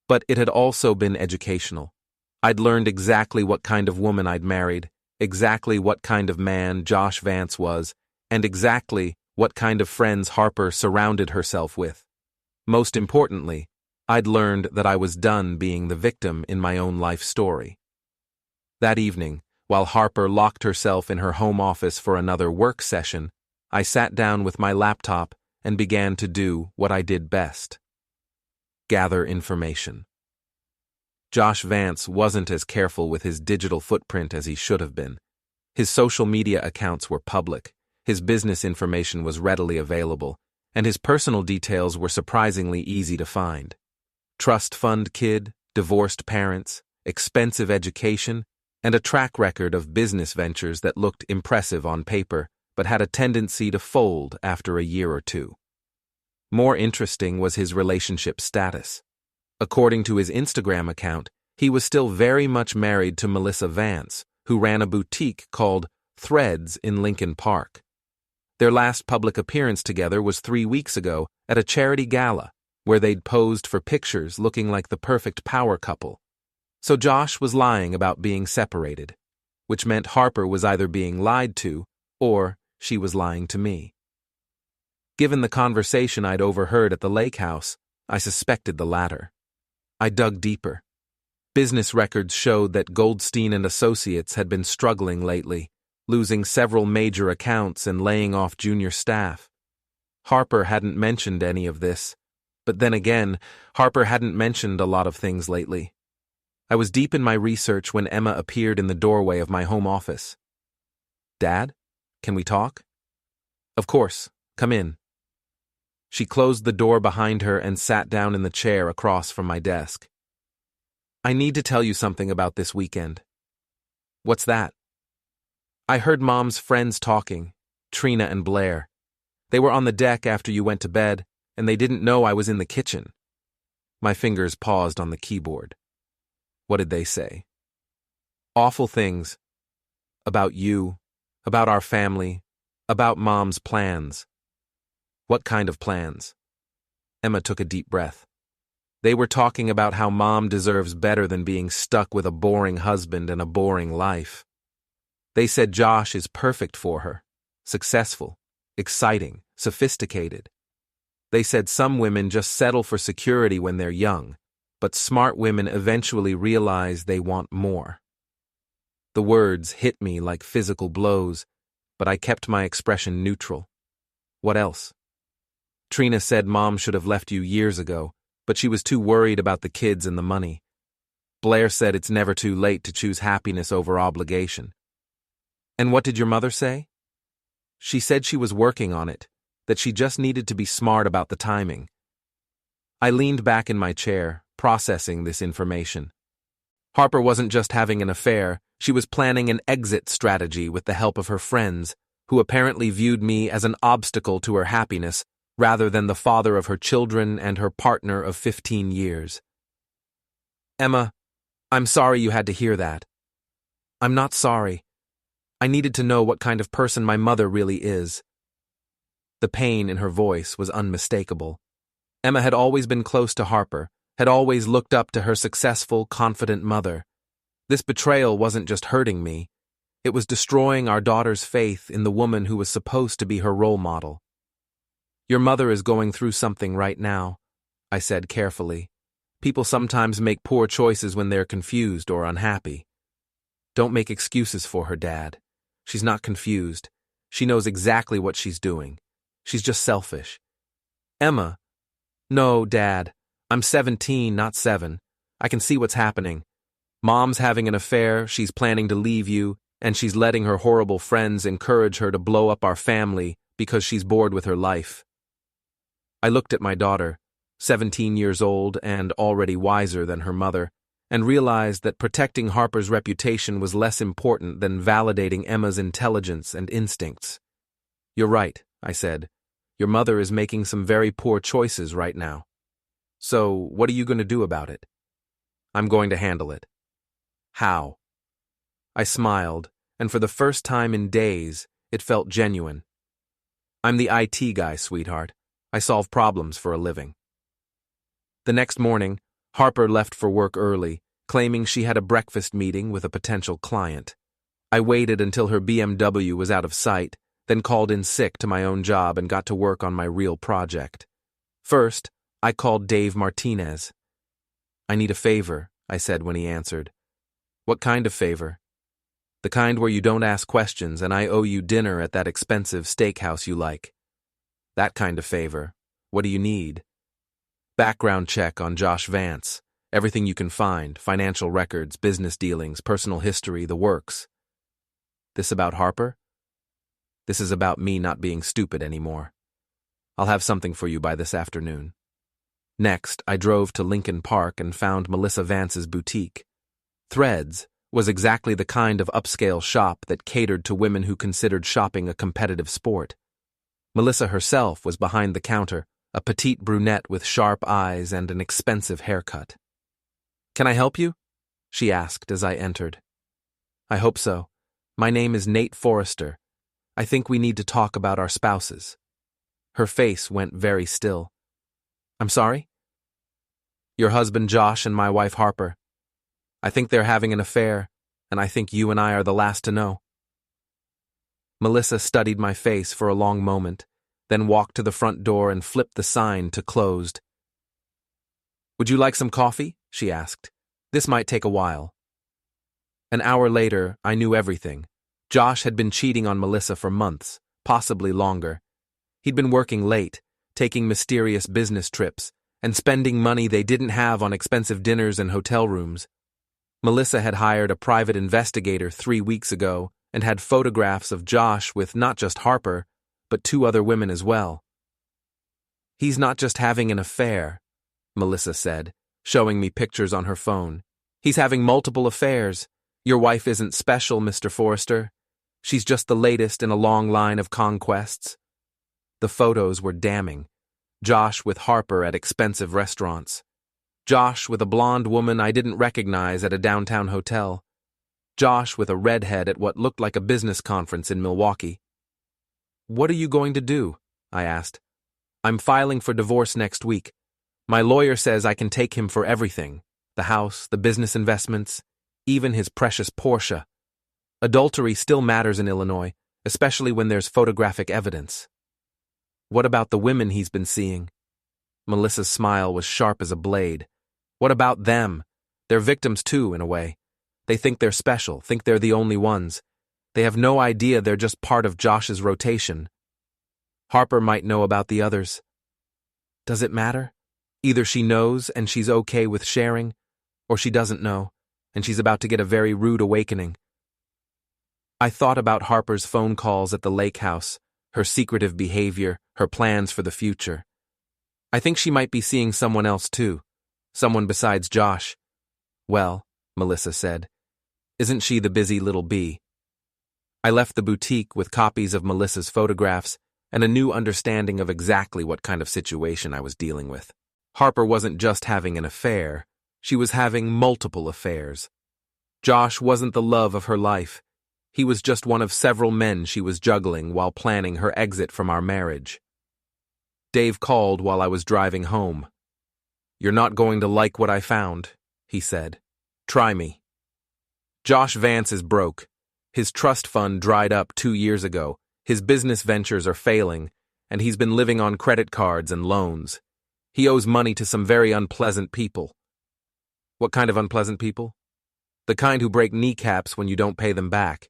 but it had also been educational. I'd learned exactly what kind of woman I'd married, exactly what kind of man Josh Vance was, and exactly what kind of friends Harper surrounded herself with. Most importantly, I'd learned that I was done being the victim in my own life story. That evening, while Harper locked herself in her home office for another work session, I sat down with my laptop and began to do what I did best: gather information. Josh Vance wasn't as careful with his digital footprint as he should have been. His social media accounts were public, his business information was readily available, and his personal details were surprisingly easy to find. Trust fund kid, divorced parents, expensive education, and a track record of business ventures that looked impressive on paper but had a tendency to fold after a year or two. More interesting was his relationship status. According to his Instagram account, he was still very much married to Melissa Vance, who ran a boutique called Threads in Lincoln Park. Their last public appearance together was 3 weeks ago at a charity gala, where they'd posed for pictures looking like the perfect power couple. So Josh was lying about being separated, which meant Harper was either being lied to or she was lying to me. Given the conversation I'd overheard at the lake house, I suspected the latter. I dug deeper. Business records showed that Goldstein and Associates had been struggling lately, losing several major accounts and laying off junior staff. Harper hadn't mentioned any of this, but then again, Harper hadn't mentioned a lot of things lately. I was deep in my research when Emma appeared in the doorway of my home office. Dad, can we talk? Of course, come in. She closed the door behind her and sat down in the chair across from my desk. I need to tell you something about this weekend. What's that? I heard Mom's friends talking, Trina and Blair. They were on the deck after you went to bed, and they didn't know I was in the kitchen. My fingers paused on the keyboard. What did they say? Awful things. About you, about our family, about Mom's plans. What kind of plans? Emma took a deep breath. They were talking about how Mom deserves better than being stuck with a boring husband and a boring life. They said Josh is perfect for her, successful, exciting, sophisticated. They said some women just settle for security when they're young, but smart women eventually realize they want more. The words hit me like physical blows, but I kept my expression neutral. What else? Trina said Mom should have left you years ago, but she was too worried about the kids and the money. Blair said it's never too late to choose happiness over obligation. And what did your mother say? She said she was working on it, that she just needed to be smart about the timing. I leaned back in my chair, processing this information. Harper wasn't just having an affair, she was planning an exit strategy with the help of her friends, who apparently viewed me as an obstacle to her happiness rather than the father of her children and her partner of 15 years. Emma, I'm sorry you had to hear that. I'm not sorry. I needed to know what kind of person my mother really is. The pain in her voice was unmistakable. Emma had always been close to Harper, had always looked up to her successful, confident mother. This betrayal wasn't just hurting me. It was destroying our daughter's faith in the woman who was supposed to be her role model. Your mother is going through something right now, I said carefully. People sometimes make poor choices when they're confused or unhappy. Don't make excuses for her, Dad. She's not confused. She knows exactly what she's doing. She's just selfish. Emma. No, Dad. I'm 17, not 7. I can see what's happening. Mom's having an affair, she's planning to leave you, and she's letting her horrible friends encourage her to blow up our family because she's bored with her life. I looked at my daughter, 17 years old and already wiser than her mother, and realized that protecting Harper's reputation was less important than validating Emma's intelligence and instincts. You're right, I said. Your mother is making some very poor choices right now. So, what are you going to do about it? I'm going to handle it. How? I smiled, and for the first time in days, it felt genuine. I'm the IT guy, sweetheart. I solve problems for a living. The next morning, Harper left for work early, claiming she had a breakfast meeting with a potential client. I waited until her BMW was out of sight, then called in sick to my own job and got to work on my real project. First, I called Dave Martinez. I need a favor, I said when he answered. What kind of favor? The kind where you don't ask questions and I owe you dinner at that expensive steakhouse you like. That kind of favor. What do you need? Background check on Josh Vance. Everything you can find, financial records, business dealings, personal history, the works. This about Harper? This is about me not being stupid anymore. I'll have something for you by this afternoon. Next, I drove to Lincoln Park and found Melissa Vance's boutique. Threads was exactly the kind of upscale shop that catered to women who considered shopping a competitive sport. Melissa herself was behind the counter, a petite brunette with sharp eyes and an expensive haircut. Can I help you? She asked as I entered. I hope so. My name is Nate Forrester. I think we need to talk about our spouses. Her face went very still. I'm sorry? Your husband Josh and my wife Harper. I think they're having an affair, and I think you and I are the last to know. Melissa studied my face for a long moment, then walked to the front door and flipped the sign to closed. Would you like some coffee? She asked. This might take a while. An hour later, I knew everything. Josh had been cheating on Melissa for months, possibly longer. He'd been working late, taking mysterious business trips, and spending money they didn't have on expensive dinners and hotel rooms. Melissa had hired a private investigator 3 weeks ago and had photographs of Josh with not just Harper, but 2 other women as well. He's not just having an affair, Melissa said, showing me pictures on her phone. He's having multiple affairs. Your wife isn't special, Mr. Forrester. She's just the latest in a long line of conquests. The photos were damning. Josh with Harper at expensive restaurants. Josh with a blonde woman I didn't recognize at a downtown hotel. Josh with a redhead at what looked like a business conference in Milwaukee. What are you going to do? I asked. I'm filing for divorce next week. My lawyer says I can take him for everything. The house, the business investments, even his precious Porsche. Adultery still matters in Illinois, especially when there's photographic evidence. What about the women he's been seeing? Melissa's smile was sharp as a blade. What about them? They're victims too, in a way. They think they're special, think they're the only ones. They have no idea they're just part of Josh's rotation. Harper might know about the others. Does it matter? Either she knows and she's okay with sharing, or she doesn't know, and she's about to get a very rude awakening. I thought about Harper's phone calls at the lake house, her secretive behavior, her plans for the future. I think she might be seeing someone else too, someone besides Josh. Well, Melissa said, isn't she the busy little bee? I left the boutique with copies of Melissa's photographs and a new understanding of exactly what kind of situation I was dealing with. Harper wasn't just having an affair, she was having multiple affairs. Josh wasn't the love of her life. He was just one of several men she was juggling while planning her exit from our marriage. Dave called while I was driving home. You're not going to like what I found, he said. Try me. Josh Vance is broke. His trust fund dried up 2 years ago, his business ventures are failing, and he's been living on credit cards and loans. He owes money to some very unpleasant people. What kind of unpleasant people? The kind who break kneecaps when you don't pay them back.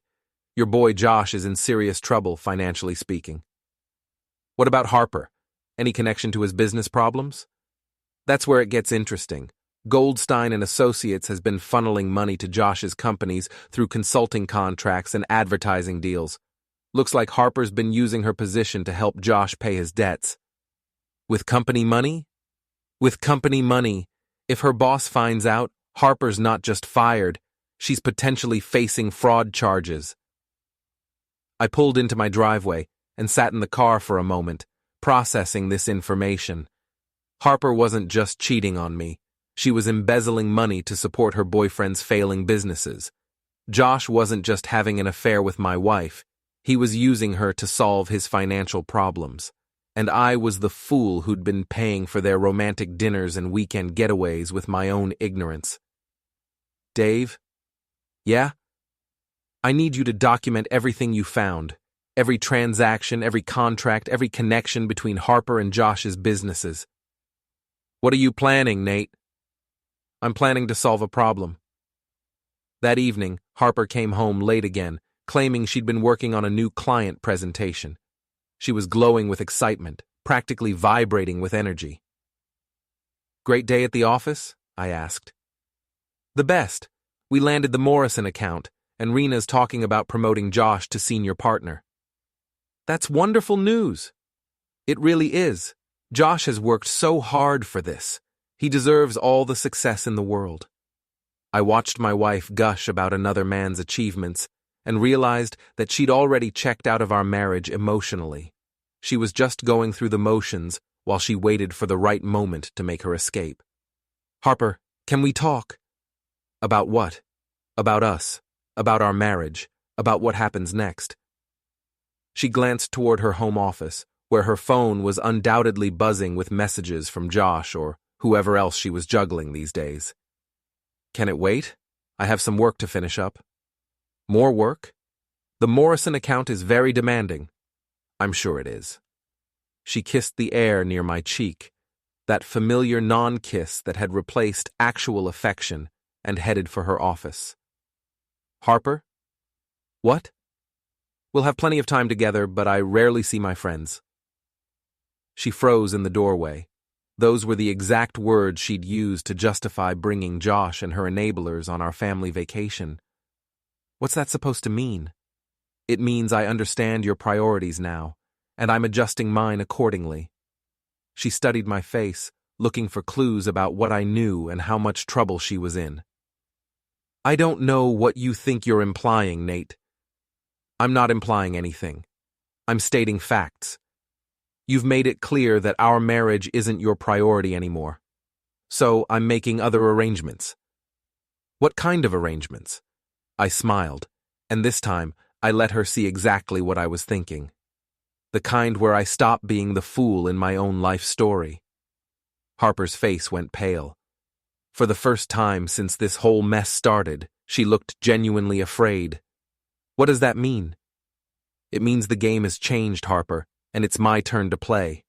Your boy Josh is in serious trouble, financially speaking. What about Harper? Any connection to his business problems? That's where it gets interesting. Goldstein and Associates has been funneling money to Josh's companies through consulting contracts and advertising deals. Looks like Harper's been using her position to help Josh pay his debts. With company money? With company money, if her boss finds out, Harper's not just fired, she's potentially facing fraud charges. I pulled into my driveway and sat in the car for a moment, processing this information. Harper wasn't just cheating on me. She was embezzling money to support her boyfriend's failing businesses. Josh wasn't just having an affair with my wife, he was using her to solve his financial problems. And I was the fool who'd been paying for their romantic dinners and weekend getaways with my own ignorance. Dave? Yeah? I need you to document everything you found. Every transaction, every contract, every connection between Harper and Josh's businesses. What are you planning, Nate? I'm planning to solve a problem. That evening, Harper came home late again, claiming she'd been working on a new client presentation. She was glowing with excitement, practically vibrating with energy. Great day at the office? I asked. The best. We landed the Morrison account, and Rena's talking about promoting Josh to senior partner. That's wonderful news. It really is. Josh has worked so hard for this. He deserves all the success in the world. I watched my wife gush about another man's achievements and realized that she'd already checked out of our marriage emotionally. She was just going through the motions while she waited for the right moment to make her escape. Harper, can we talk? About what? About us, about our marriage, about what happens next. She glanced toward her home office, where her phone was undoubtedly buzzing with messages from Josh or whoever else she was juggling these days. Can it wait? I have some work to finish up. More work? The Morrison account is very demanding. I'm sure it is. She kissed the air near my cheek, that familiar non-kiss that had replaced actual affection, and headed for her office. Harper? What? We'll have plenty of time together, but I rarely see my friends. She froze in the doorway. Those were the exact words she'd used to justify bringing Josh and her enablers on our family vacation. What's that supposed to mean? It means I understand your priorities now, and I'm adjusting mine accordingly. She studied my face, looking for clues about what I knew and how much trouble she was in. I don't know what you think you're implying, Nate. I'm not implying anything. I'm stating facts. You've made it clear that our marriage isn't your priority anymore. So I'm making other arrangements. What kind of arrangements? I smiled, and this time I let her see exactly what I was thinking. The kind where I stop being the fool in my own life story. Harper's face went pale. For the first time since this whole mess started, she looked genuinely afraid. What does that mean? It means the game has changed, Harper, and it's my turn to play.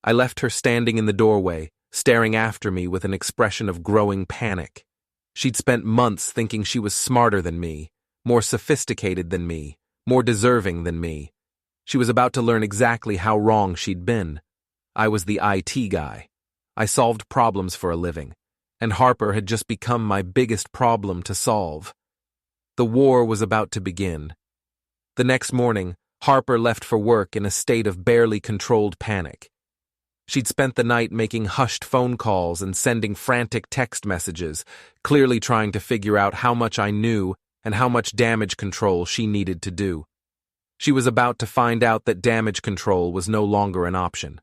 I left her standing in the doorway, staring after me with an expression of growing panic. She'd spent months thinking she was smarter than me, more sophisticated than me, more deserving than me. She was about to learn exactly how wrong she'd been. I was the IT guy. I solved problems for a living, and Harper had just become my biggest problem to solve. The war was about to begin. The next morning, Harper left for work in a state of barely controlled panic. She'd spent the night making hushed phone calls and sending frantic text messages, clearly trying to figure out how much I knew and how much damage control she needed to do. She was about to find out that damage control was no longer an option.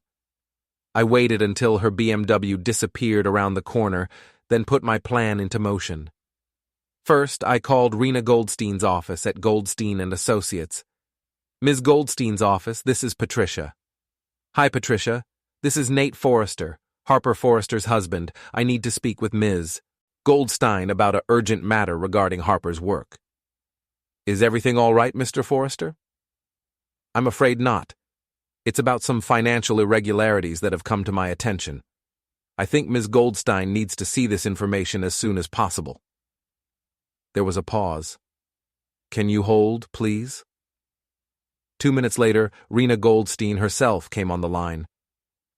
I waited until her BMW disappeared around the corner, then put my plan into motion. First, I called Rena Goldstein's office at Goldstein & Associates. Ms. Goldstein's office, this is Patricia. Hi, Patricia. This is Nate Forrester, Harper Forrester's husband. I need to speak with Ms. Goldstein about an urgent matter regarding Harper's work. Is everything all right, Mr. Forrester? I'm afraid not. It's about some financial irregularities that have come to my attention. I think Ms. Goldstein needs to see this information as soon as possible. There was a pause. Can you hold, please? 2 minutes later, Rena Goldstein herself came on the line.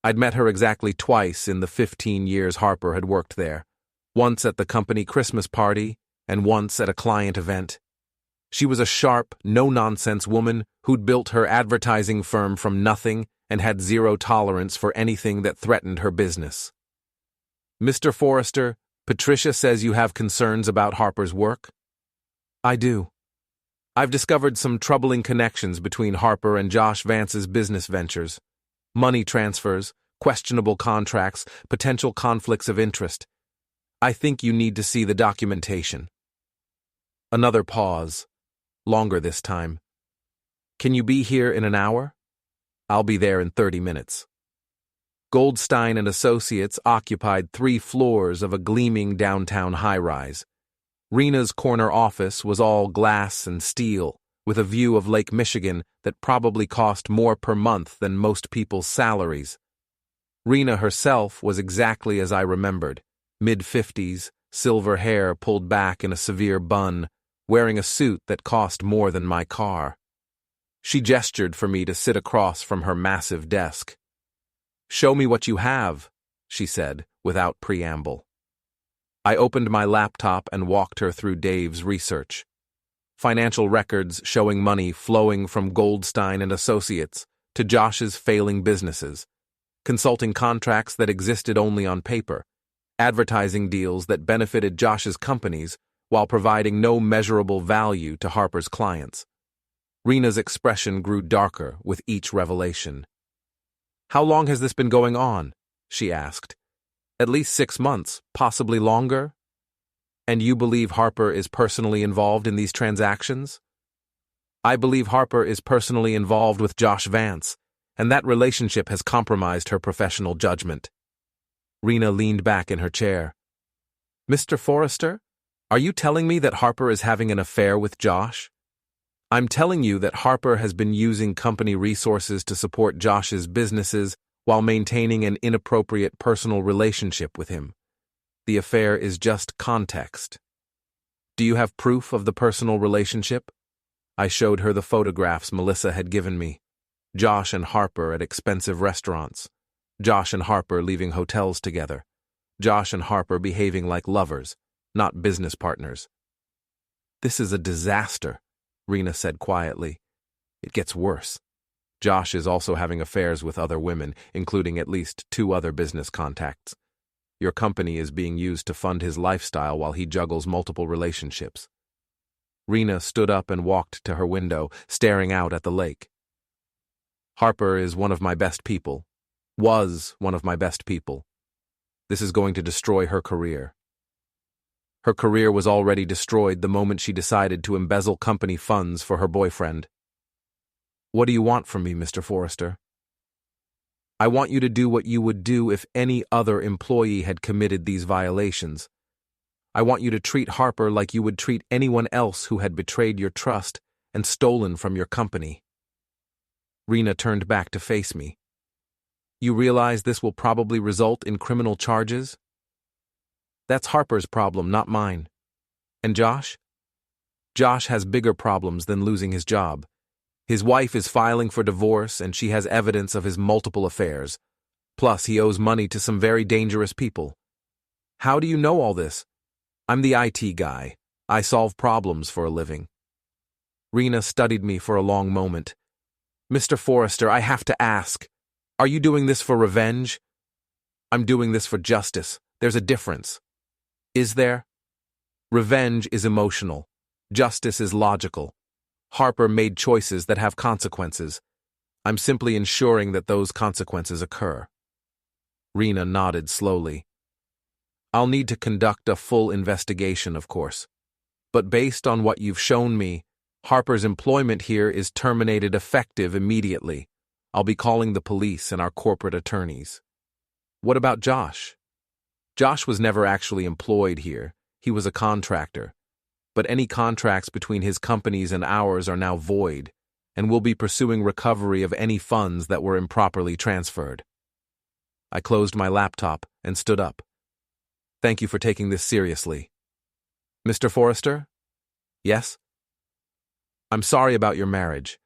I'd met her exactly twice in the 15 years Harper had worked there, once at the company Christmas party and once at a client event. She was a sharp, no-nonsense woman who'd built her advertising firm from nothing and had zero tolerance for anything that threatened her business. Mr. Forrester, Patricia says you have concerns about Harper's work? I do. I've discovered some troubling connections between Harper and Josh Vance's business ventures. Money transfers, questionable contracts, potential conflicts of interest. I think you need to see the documentation. Another pause, longer this time. Can you be here in an hour? I'll be there in 30 minutes. Goldstein and Associates occupied 3 floors of a gleaming downtown high-rise. Rena's corner office was all glass and steel, with a view of Lake Michigan that probably cost more per month than most people's salaries. Rena herself was exactly as I remembered, mid-50s, silver hair pulled back in a severe bun, wearing a suit that cost more than my car. She gestured for me to sit across from her massive desk. "Show me what you have," she said, without preamble. I opened my laptop and walked her through Dave's research. Financial records showing money flowing from Goldstein and Associates to Josh's failing businesses, consulting contracts that existed only on paper, advertising deals that benefited Josh's companies while providing no measurable value to Harper's clients. Rena's expression grew darker with each revelation. "How long has this been going on?" she asked. "At least 6 months, possibly longer? And you believe Harper is personally involved in these transactions?" "I believe Harper is personally involved with Josh Vance, and that relationship has compromised her professional judgment." Rena leaned back in her chair. "Mr. Forrester, are you telling me that Harper is having an affair with Josh?" "I'm telling you that Harper has been using company resources to support Josh's businesses while maintaining an inappropriate personal relationship with him. The affair is just context." "Do you have proof of the personal relationship?" I showed her the photographs Melissa had given me. Josh and Harper at expensive restaurants. Josh and Harper leaving hotels together. Josh and Harper behaving like lovers, not business partners. "This is a disaster," Rena said quietly. "It gets worse. Josh is also having affairs with other women, including at least 2 other business contacts. Your company is being used to fund his lifestyle while he juggles multiple relationships." Rena stood up and walked to her window, staring out at the lake. "Harper is one of my best people. Was one of my best people. This is going to destroy her career." Her career was already destroyed the moment she decided to embezzle company funds for her boyfriend. "What do you want from me, Mr. Forrester?" "I want you to do what you would do if any other employee had committed these violations. I want you to treat Harper like you would treat anyone else who had betrayed your trust and stolen from your company." Rena turned back to face me. "You realize this will probably result in criminal charges?" "That's Harper's problem, not mine." "And Josh?" "Josh has bigger problems than losing his job. His wife is filing for divorce and she has evidence of his multiple affairs. Plus, he owes money to some very dangerous people." "How do you know all this?" "I'm the IT guy. I solve problems for a living." Rena studied me for a long moment. "Mr. Forrester, I have to ask, are you doing this for revenge?" "I'm doing this for justice. There's a difference." "Is there?" "Revenge is emotional. Justice is logical. Harper made choices that have consequences. I'm simply ensuring that those consequences occur." Rena nodded slowly. "I'll need to conduct a full investigation, of course. But based on what you've shown me, Harper's employment here is terminated effective immediately. I'll be calling the police and our corporate attorneys." "What about Josh?" "Josh was never actually employed here. He was a contractor. But any contracts between his companies and ours are now void, and we'll be pursuing recovery of any funds that were improperly transferred." I closed my laptop and stood up. "Thank you for taking this seriously." "Mr. Forrester?" "Yes?" "I'm sorry about your marriage.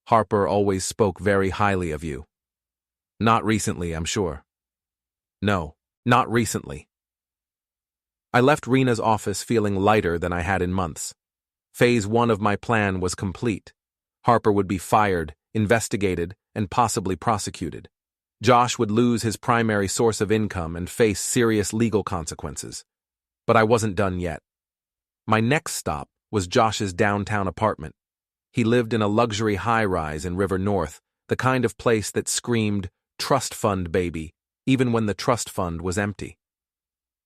Harper always spoke very highly of you." "Not recently, I'm sure." "No, not recently." I left Rena's office feeling lighter than I had in months. Phase 1 of my plan was complete. Harper would be fired, investigated, and possibly prosecuted. Josh would lose his primary source of income and face serious legal consequences. But I wasn't done yet. My next stop was Josh's downtown apartment. He lived in a luxury high-rise in River North, the kind of place that screamed, trust fund baby, even when the trust fund was empty.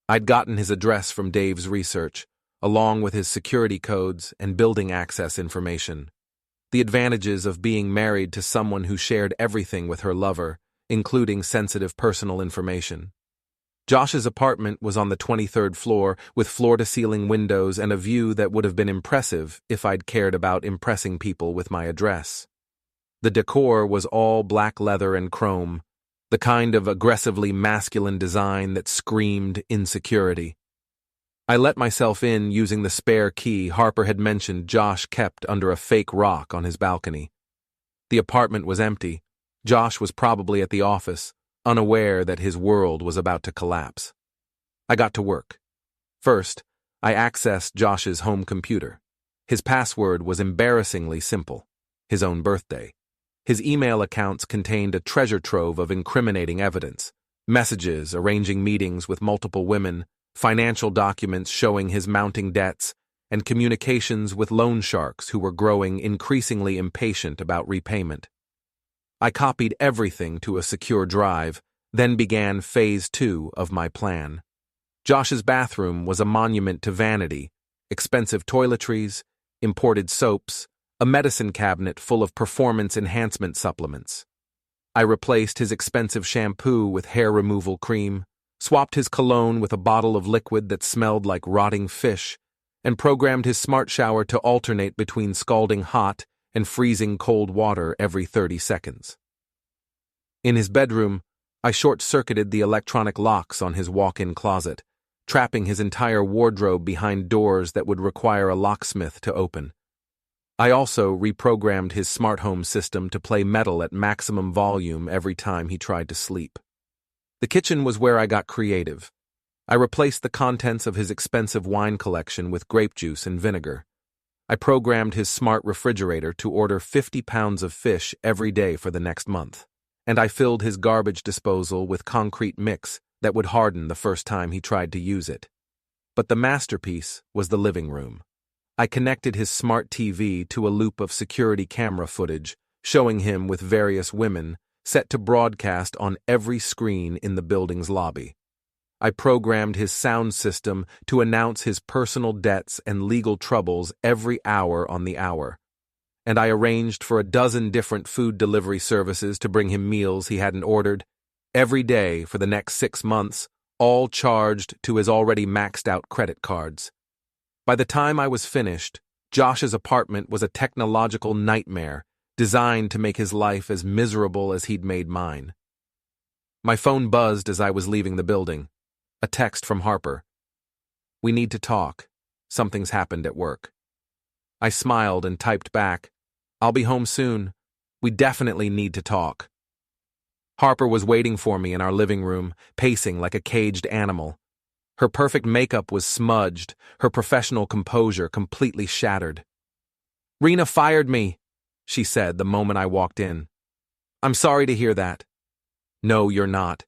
I'd gotten his address from Dave's research, along with his security codes and building access information. The advantages of being married to someone who shared everything with her lover, including sensitive personal information. Josh's apartment was on the 23rd floor, with floor-to-ceiling windows and a view that would have been impressive if I'd cared about impressing people with my address. The decor was all black leather and chrome, the kind of aggressively masculine design that screamed insecurity. I let myself in using the spare key Harper had mentioned Josh kept under a fake rock on his balcony. The apartment was empty. Josh was probably at the office, unaware that his world was about to collapse. I got to work. First, I accessed Josh's home computer. His password was embarrassingly simple: his own birthday. His email accounts contained a treasure trove of incriminating evidence: messages arranging meetings with multiple women, financial documents showing his mounting debts, and communications with loan sharks who were growing increasingly impatient about repayment. I copied everything to a secure drive, then began phase 2 of my plan. Josh's bathroom was a monument to vanity: expensive toiletries, imported soaps, a medicine cabinet full of performance enhancement supplements. I replaced his expensive shampoo with hair removal cream, swapped his cologne with a bottle of liquid that smelled like rotting fish, and programmed his smart shower to alternate between scalding hot and freezing cold water every 30 seconds. In his bedroom, I short-circuited the electronic locks on his walk-in closet, trapping his entire wardrobe behind doors that would require a locksmith to open. I also reprogrammed his smart home system to play metal at maximum volume every time he tried to sleep. The kitchen was where I got creative. I replaced the contents of his expensive wine collection with grape juice and vinegar. I programmed his smart refrigerator to order 50 pounds of fish every day for the next month, and I filled his garbage disposal with concrete mix that would harden the first time he tried to use it. But the masterpiece was the living room. I connected his smart TV to a loop of security camera footage, showing him with various women, set to broadcast on every screen in the building's lobby. I programmed his sound system to announce his personal debts and legal troubles every hour on the hour. And I arranged for a dozen different food delivery services to bring him meals he hadn't ordered, every day for the next 6 months, all charged to his already maxed-out credit cards. By the time I was finished, Josh's apartment was a technological nightmare, designed to make his life as miserable as he'd made mine. My phone buzzed as I was leaving the building. A text from Harper. "We need to talk. Something's happened at work." I smiled and typed back, "I'll be home soon. We definitely need to talk." Harper was waiting for me in our living room, pacing like a caged animal. Her perfect makeup was smudged, her professional composure completely shattered. "Rena fired me," she said the moment I walked in. "I'm sorry to hear that." "No, you're not.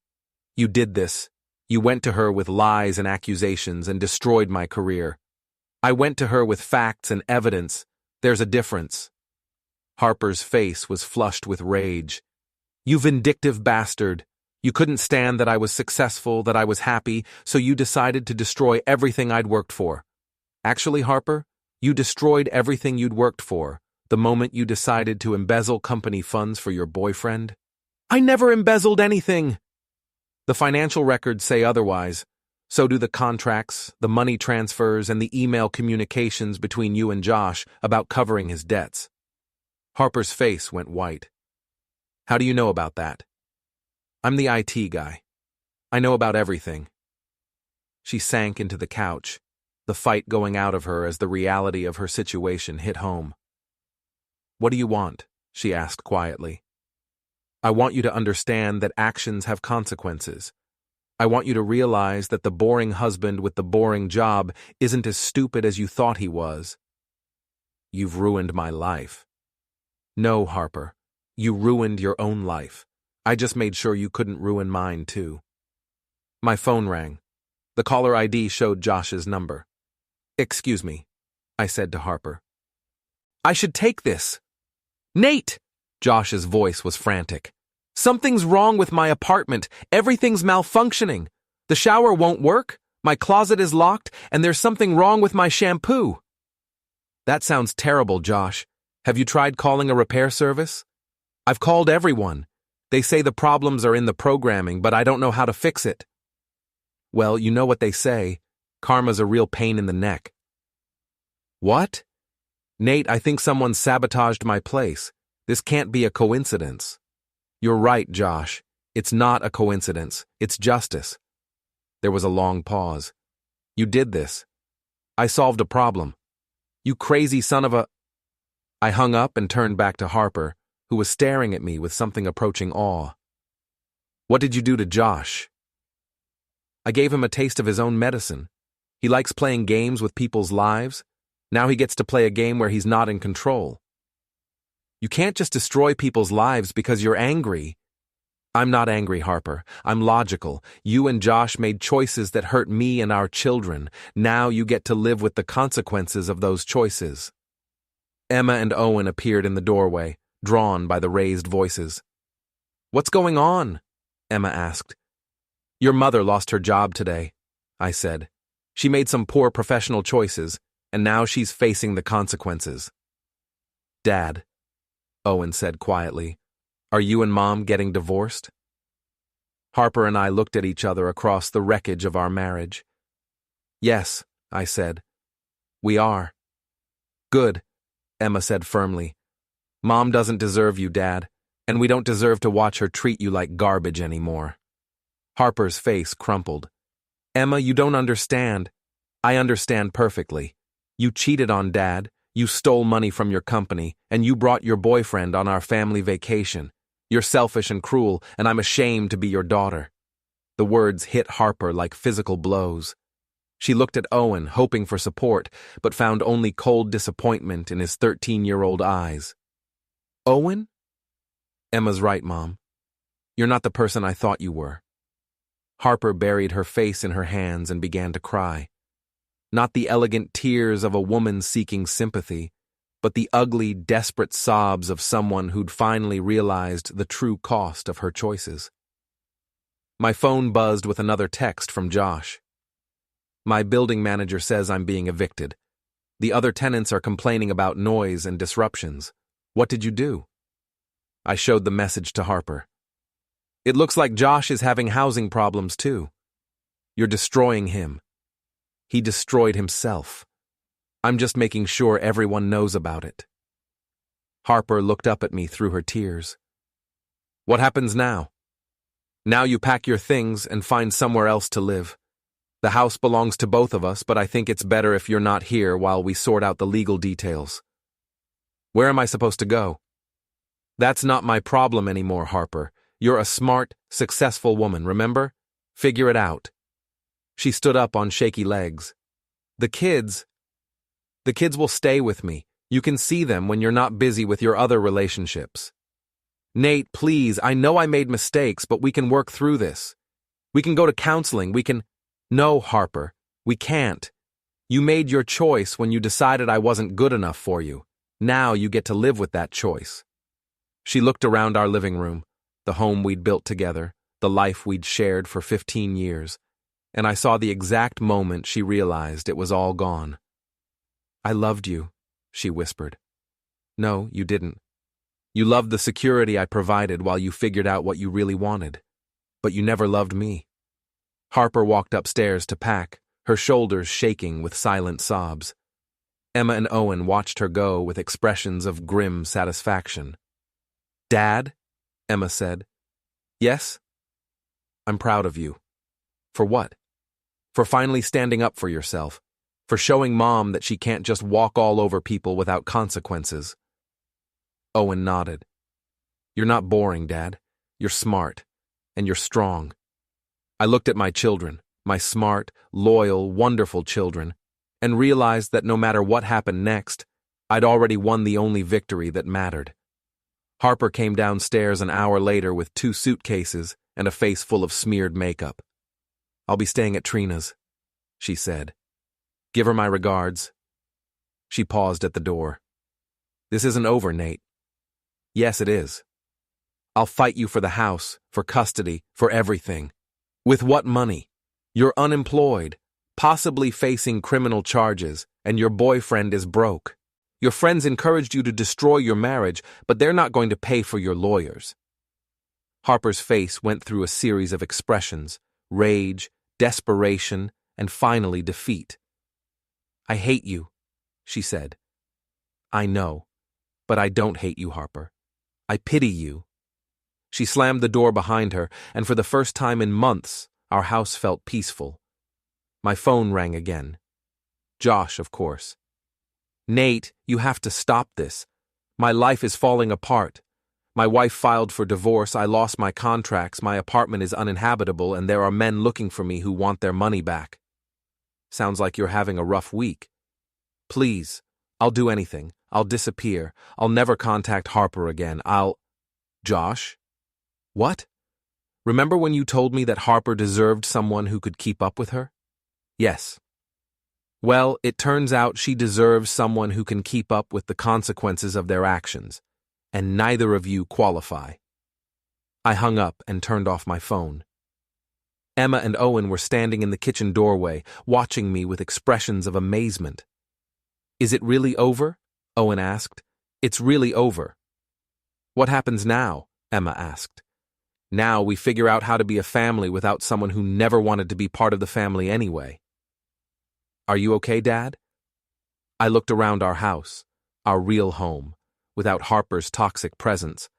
You did this. You went to her with lies and accusations and destroyed my career. I went to her with facts and evidence. There's a difference." Harper's face was flushed with rage. "You vindictive bastard. You couldn't stand that I was successful, that I was happy, so you decided to destroy everything I'd worked for. Actually, Harper, you destroyed everything you'd worked for the moment you decided to embezzle company funds for your boyfriend." "I never embezzled anything." "The financial records say otherwise. So do the contracts, the money transfers, and the email communications between you and Josh about covering his debts." Harper's face went white. "How do you know about that?" "I'm the IT guy. I know about everything." She sank into the couch, the fight going out of her as the reality of her situation hit home. "What do you want?" she asked quietly. "I want you to understand that actions have consequences. I want you to realize that the boring husband with the boring job isn't as stupid as you thought he was." "You've ruined my life." "No, Harper. You ruined your own life. I just made sure you couldn't ruin mine, too." My phone rang. The caller ID showed Josh's number. "Excuse me," I said to Harper. "I should take this." "Nate!" Josh's voice was frantic. Something's wrong with my apartment. Everything's malfunctioning. The shower won't work, my closet is locked, and there's something wrong with my shampoo. That sounds terrible, Josh. Have you tried calling a repair service? I've called everyone. They say the problems are in the programming, but I don't know how to fix it. Well, you know what they say. Karma's a real pain in the neck. What? Nate, I think someone sabotaged my place. This can't be a coincidence. You're right, Josh. It's not a coincidence. It's justice. There was a long pause. You did this. I solved a problem. You crazy son of a... I hung up and turned back to Harper, who was staring at me with something approaching awe. What did you do to Josh? I gave him a taste of his own medicine. He likes playing games with people's lives. Now he gets to play a game where he's not in control. You can't just destroy people's lives because you're angry. I'm not angry, Harper. I'm logical. You and Josh made choices that hurt me and our children. Now you get to live with the consequences of those choices. Emma and Owen appeared in the doorway, drawn by the raised voices. What's going on? Emma asked. Your mother lost her job today, I said. She made some poor professional choices, and now she's facing the consequences. Dad, Owen said quietly, are you and Mom getting divorced? Harper and I looked at each other across the wreckage of our marriage. Yes, I said. We are. Good, Emma said firmly. Mom doesn't deserve you, Dad, and we don't deserve to watch her treat you like garbage anymore. Harper's face crumpled. Emma, you don't understand. I understand perfectly. You cheated on Dad, you stole money from your company, and you brought your boyfriend on our family vacation. You're selfish and cruel, and I'm ashamed to be your daughter. The words hit Harper like physical blows. She looked at Owen, hoping for support, but found only cold disappointment in his 13-year-old eyes. Owen? Emma's right, Mom. You're not the person I thought you were. Harper buried her face in her hands and began to cry. Not the elegant tears of a woman seeking sympathy, but the ugly, desperate sobs of someone who'd finally realized the true cost of her choices. My phone buzzed with another text from Josh. My building manager says I'm being evicted. The other tenants are complaining about noise and disruptions. What did you do? I showed the message to Harper. It looks like Josh is having housing problems too. You're destroying him. He destroyed himself. I'm just making sure everyone knows about it. Harper looked up at me through her tears. What happens now? Now you pack your things and find somewhere else to live. The house belongs to both of us, but I think it's better if you're not here while we sort out the legal details. Where am I supposed to go? That's not my problem anymore, Harper. You're a smart, successful woman, remember? Figure it out. She stood up on shaky legs. The kids will stay with me. You can see them when you're not busy with your other relationships. Nate, please, I know I made mistakes, but we can work through this. We can go to counseling, No, Harper, we can't. You made your choice when you decided I wasn't good enough for you. Now you get to live with that choice. She looked around our living room, the home we'd built together, the life we'd shared for 15 years, and I saw the exact moment she realized it was all gone. I loved you, she whispered. No, you didn't. You loved the security I provided while you figured out what you really wanted. But you never loved me. Harper walked upstairs to pack, her shoulders shaking with silent sobs. Emma and Owen watched her go with expressions of grim satisfaction. Dad? Emma said. Yes? I'm proud of you. For what? For finally standing up for yourself. For showing Mom that she can't just walk all over people without consequences. Owen nodded. You're not boring, Dad. You're smart. And you're strong. I looked at my children, my smart, loyal, wonderful children, and realized that no matter what happened next, I'd already won the only victory that mattered. Harper came downstairs an hour later with 2 suitcases and a face full of smeared makeup. I'll be staying at Trina's, she said. Give her my regards. She paused at the door. This isn't over, Nate. Yes, it is. I'll fight you for the house, for custody, for everything. With what money? You're unemployed, possibly facing criminal charges, and your boyfriend is broke. Your friends encouraged you to destroy your marriage, but they're not going to pay for your lawyers. Harper's face went through a series of expressions: rage, desperation, and finally defeat. I hate you, she said. I know, but I don't hate you, Harper. I pity you. She slammed the door behind her, and for the first time in months, our house felt peaceful. My phone rang again. Josh, of course. Nate, you have to stop this. My life is falling apart. My wife filed for divorce, I lost my contracts, my apartment is uninhabitable, and there are men looking for me who want their money back. Sounds like you're having a rough week. Please, I'll do anything. I'll disappear. I'll never contact Harper again. Josh? What? Remember when you told me that Harper deserved someone who could keep up with her? Yes. Well, it turns out she deserves someone who can keep up with the consequences of their actions, and neither of you qualify. I hung up and turned off my phone. Emma and Owen were standing in the kitchen doorway, watching me with expressions of amazement. Is it really over? Owen asked. It's really over. What happens now? Emma asked. Now we figure out how to be a family without someone who never wanted to be part of the family anyway. Are you okay, Dad? I looked around our house, our real home, without Harper's toxic presence,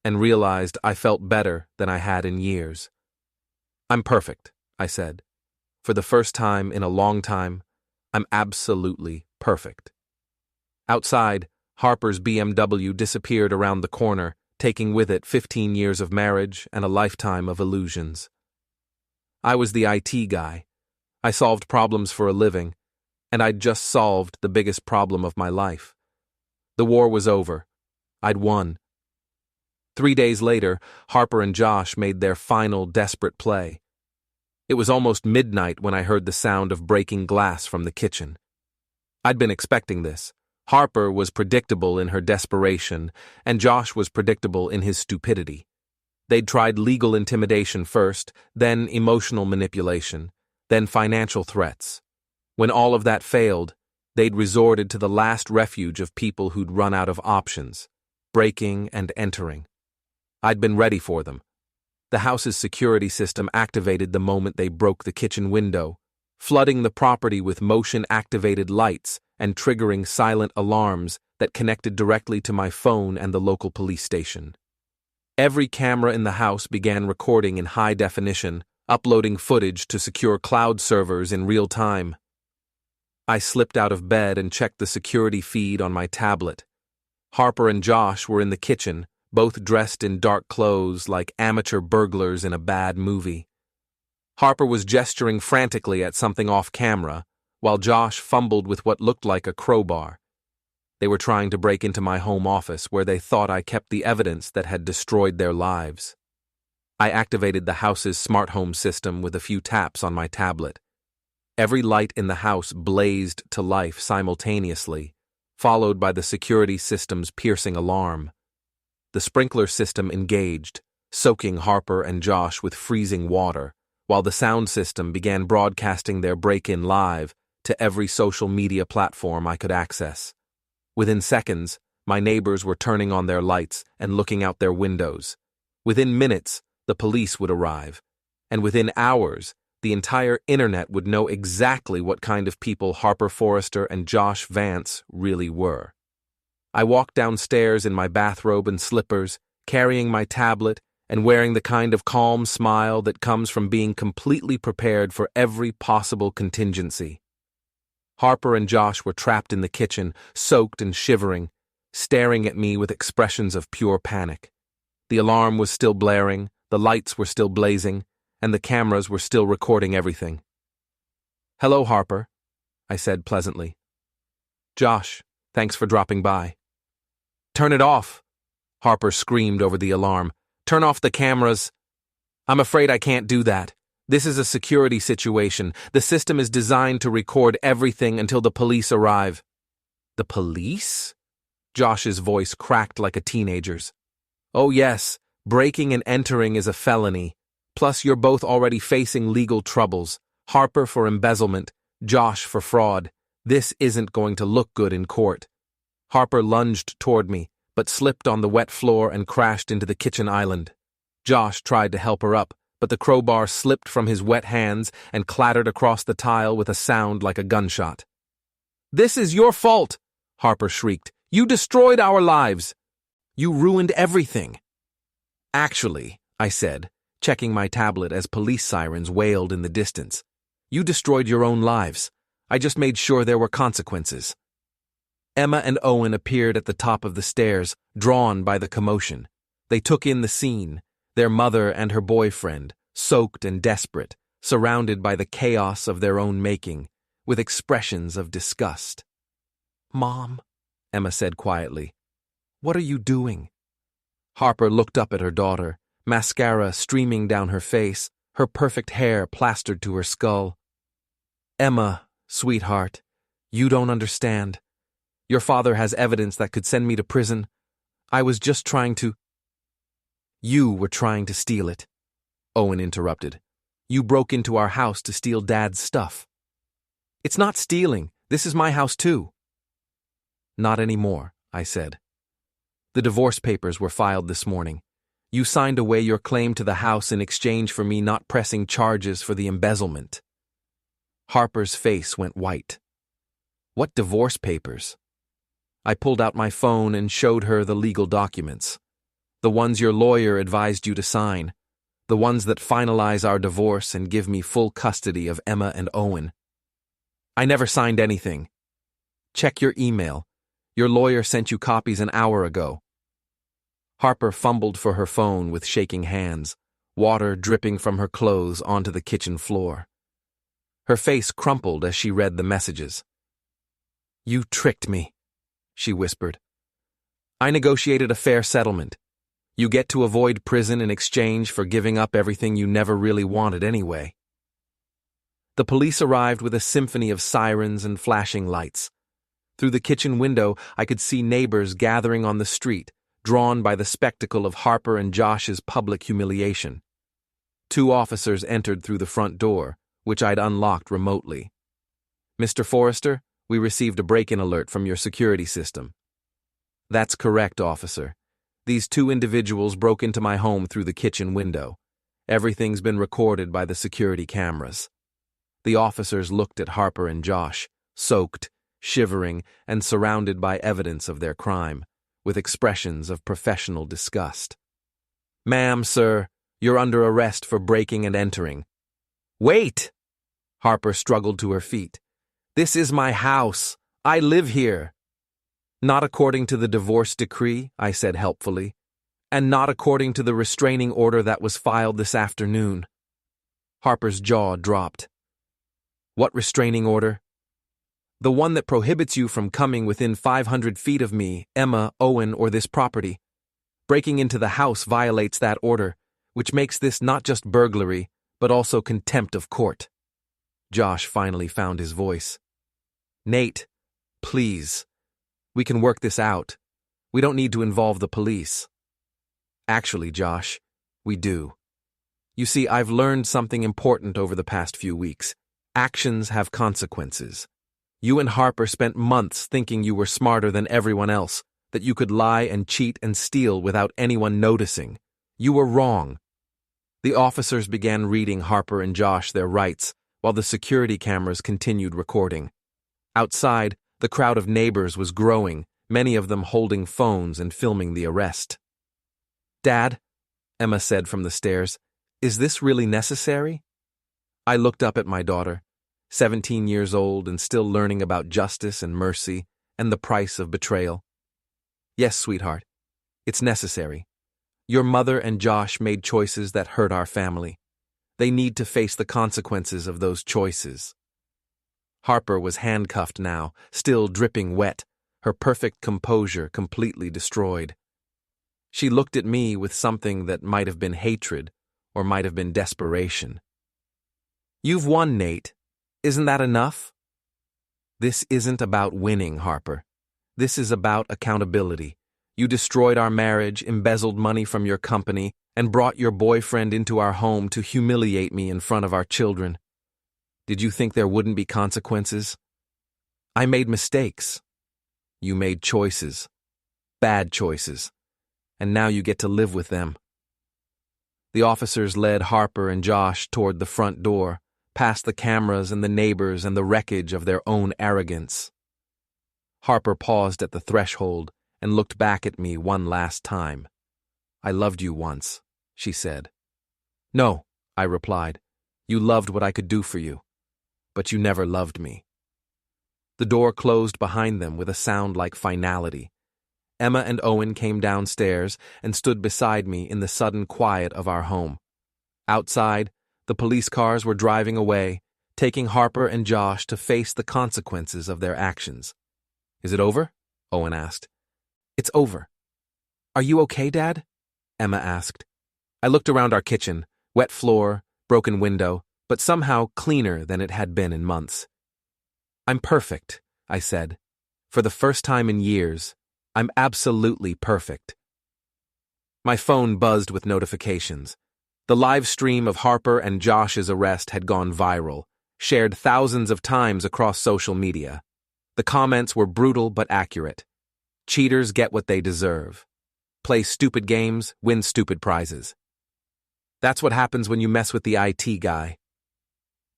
and realized I felt better than I had in years. I'm perfect, I said. For the first time in a long time, I'm absolutely perfect. Outside, Harper's BMW disappeared around the corner, taking with it 15 years of marriage and a lifetime of illusions. I was the IT guy. I solved problems for a living, and I'd just solved the biggest problem of my life. The war was over. I'd won. 3 days later, Harper and Josh made their final desperate play. It was almost midnight when I heard the sound of breaking glass from the kitchen. I'd been expecting this. Harper was predictable in her desperation, and Josh was predictable in his stupidity. They'd tried legal intimidation first, then emotional manipulation, then financial threats. When all of that failed, they'd resorted to the last refuge of people who'd run out of options: breaking and entering. I'd been ready for them. The house's security system activated the moment they broke the kitchen window, flooding the property with motion-activated lights and triggering silent alarms that connected directly to my phone and the local police station. Every camera in the house began recording in high definition, uploading footage to secure cloud servers in real time. I slipped out of bed and checked the security feed on my tablet. Harper and Josh were in the kitchen, both dressed in dark clothes like amateur burglars in a bad movie. Harper was gesturing frantically at something off camera, while Josh fumbled with what looked like a crowbar. They were trying to break into my home office where they thought I kept the evidence that had destroyed their lives. I activated the house's smart home system with a few taps on my tablet. Every light in the house blazed to life simultaneously, followed by the security system's piercing alarm. The sprinkler system engaged, soaking Harper and Josh with freezing water, while the sound system began broadcasting their break-in live to every social media platform I could access. Within seconds, my neighbors were turning on their lights and looking out their windows. Within minutes, the police would arrive. And within hours, the entire internet would know exactly what kind of people Harper Forrester and Josh Vance really were. I walked downstairs in my bathrobe and slippers, carrying my tablet and wearing the kind of calm smile that comes from being completely prepared for every possible contingency. Harper and Josh were trapped in the kitchen, soaked and shivering, staring at me with expressions of pure panic. The alarm was still blaring, the lights were still blazing, and the cameras were still recording everything. "Hello, Harper," I said pleasantly. "Josh, thanks for dropping by." "Turn it off," Harper screamed over the alarm. "Turn off the cameras." "I'm afraid I can't do that. This is a security situation. The system is designed to record everything until the police arrive." "The police?" Josh's voice cracked like a teenager's. "Oh yes, Breaking and entering is a felony. Plus, you're both already facing legal troubles. Harper for embezzlement, Josh for fraud. This isn't going to look good in court. Harper lunged toward me, but slipped on the wet floor and crashed into the kitchen island. Josh tried to help her up, but the crowbar slipped from his wet hands and clattered across the tile with a sound like a gunshot. "This is your fault!" Harper shrieked. "You destroyed our lives! You ruined everything!" "Actually," I said, checking my tablet as police sirens wailed in the distance, "you destroyed your own lives. I just made sure there were consequences." Emma and Owen appeared at the top of the stairs, drawn by the commotion. They took in the scene, their mother and her boyfriend, soaked and desperate, surrounded by the chaos of their own making, with expressions of disgust. "Mom," Emma said quietly, "what are you doing?" Harper looked up at her daughter, mascara streaming down her face, her perfect hair plastered to her skull. "Emma, sweetheart, you don't understand. Your father has evidence that could send me to prison. I was just trying to—" "You were trying to steal it," Owen interrupted. "You broke into our house to steal Dad's stuff." "It's not stealing. This is my house too." "Not anymore," I said. "The divorce papers were filed this morning. You signed away your claim to the house in exchange for me not pressing charges for the embezzlement." Harper's face went white. "What divorce papers?" I pulled out my phone and showed her the legal documents. "The ones your lawyer advised you to sign. The ones that finalize our divorce and give me full custody of Emma and Owen." "I never signed anything." "Check your email. Your lawyer sent you copies an hour ago." Harper fumbled for her phone with shaking hands, water dripping from her clothes onto the kitchen floor. Her face crumpled as she read the messages. "You tricked me," she whispered. "I negotiated a fair settlement. You get to avoid prison in exchange for giving up everything you never really wanted anyway." The police arrived with a symphony of sirens and flashing lights. Through the kitchen window, I could see neighbors gathering on the street, drawn by the spectacle of Harper and Josh's public humiliation. 2 officers entered through the front door, which I'd unlocked remotely. "Mr. Forrester, we received a break-in alert from your security system." "That's correct, officer. These 2 individuals broke into my home through the kitchen window. Everything's been recorded by the security cameras." The officers looked at Harper and Josh, soaked, shivering, and surrounded by evidence of their crime, with expressions of professional disgust. "Ma'am, sir, you're under arrest for breaking and entering." "Wait!" Harper struggled to her feet. "This is my house. I live here." "Not according to the divorce decree," I said helpfully, "and not according to the restraining order that was filed this afternoon." Harper's jaw dropped. "What restraining order?" "The one that prohibits you from coming within 500 feet of me, Emma, Owen, or this property. Breaking into the house violates that order, which makes this not just burglary, but also contempt of court." Josh finally found his voice. "Nate, please. We can work this out. We don't need to involve the police." "Actually, Josh, we do. You see, I've learned something important over the past few weeks. Actions have consequences. You and Harper spent months thinking you were smarter than everyone else, that you could lie and cheat and steal without anyone noticing. You were wrong." The officers began reading Harper and Josh their rights, while the security cameras continued recording. Outside, the crowd of neighbors was growing, many of them holding phones and filming the arrest. "Dad," Emma said from the stairs, "is this really necessary?" I looked up at my daughter, 17 years old and still learning about justice and mercy and the price of betrayal. "Yes, sweetheart, it's necessary. Your mother and Josh made choices that hurt our family. They need to face the consequences of those choices." Harper was handcuffed now, still dripping wet, her perfect composure completely destroyed. She looked at me with something that might have been hatred or might have been desperation. "You've won, Nate. Isn't that enough?" "This isn't about winning, Harper. This is about accountability. You destroyed our marriage, embezzled money from your company, and brought your boyfriend into our home to humiliate me in front of our children. Did you think there wouldn't be consequences? I made mistakes. You made choices. Bad choices. And now you get to live with them. The officers led Harper and Josh toward the front door, past the cameras and the neighbors and the wreckage of their own arrogance. Harper paused at the threshold and looked back at me one last time. I loved you once, she said. No, I replied. You loved what I could do for you. But you never loved me. The door closed behind them with a sound like finality. Emma and Owen came downstairs and stood beside me in the sudden quiet of our home. Outside, the police cars were driving away, taking Harper and Josh to face the consequences of their actions. Is it over? Owen asked. It's over. Are you okay, Dad? Emma asked. I looked around our kitchen, wet floor, broken window, but somehow cleaner than it had been in months. I'm perfect, I said. For the first time in years, I'm absolutely perfect. My phone buzzed with notifications. The live stream of Harper and Josh's arrest had gone viral, shared thousands of times across social media. The comments were brutal but accurate. Cheaters get what they deserve. Play stupid games, win stupid prizes. That's what happens when you mess with the IT guy.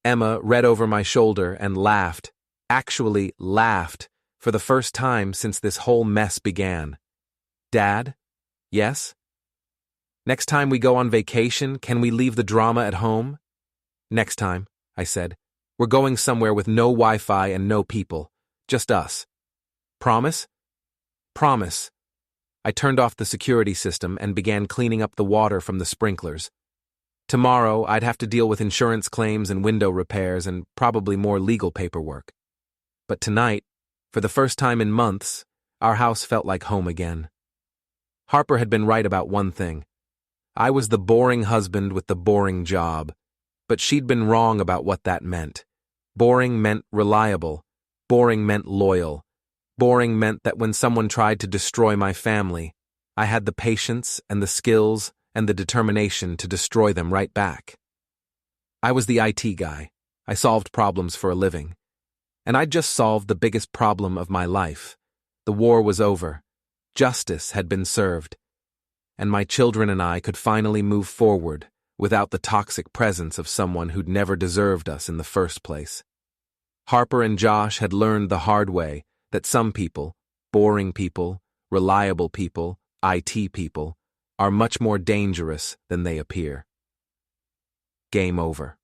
Emma read over my shoulder and laughed, actually laughed, for the first time since this whole mess began. Dad? Yes? Next time we go on vacation, can we leave the drama at home? Next time, I said. We're going somewhere with no Wi-Fi and no people. Just us. Promise? Promise. I turned off the security system and began cleaning up the water from the sprinklers. Tomorrow, I'd have to deal with insurance claims and window repairs and probably more legal paperwork. But tonight, for the first time in months, our house felt like home again. Harper had been right about one thing. I was the boring husband with the boring job, but she'd been wrong about what that meant. Boring meant reliable. Boring meant loyal. Boring meant that when someone tried to destroy my family, I had the patience and the skills and the determination to destroy them right back. I was the IT guy. I solved problems for a living. And I'd just solved the biggest problem of my life. The war was over. Justice had been served. And my children and I could finally move forward without the toxic presence of someone who'd never deserved us in the first place. Harper and Josh had learned the hard way that some people, boring people, reliable people, IT people, are much more dangerous than they appear. Game over.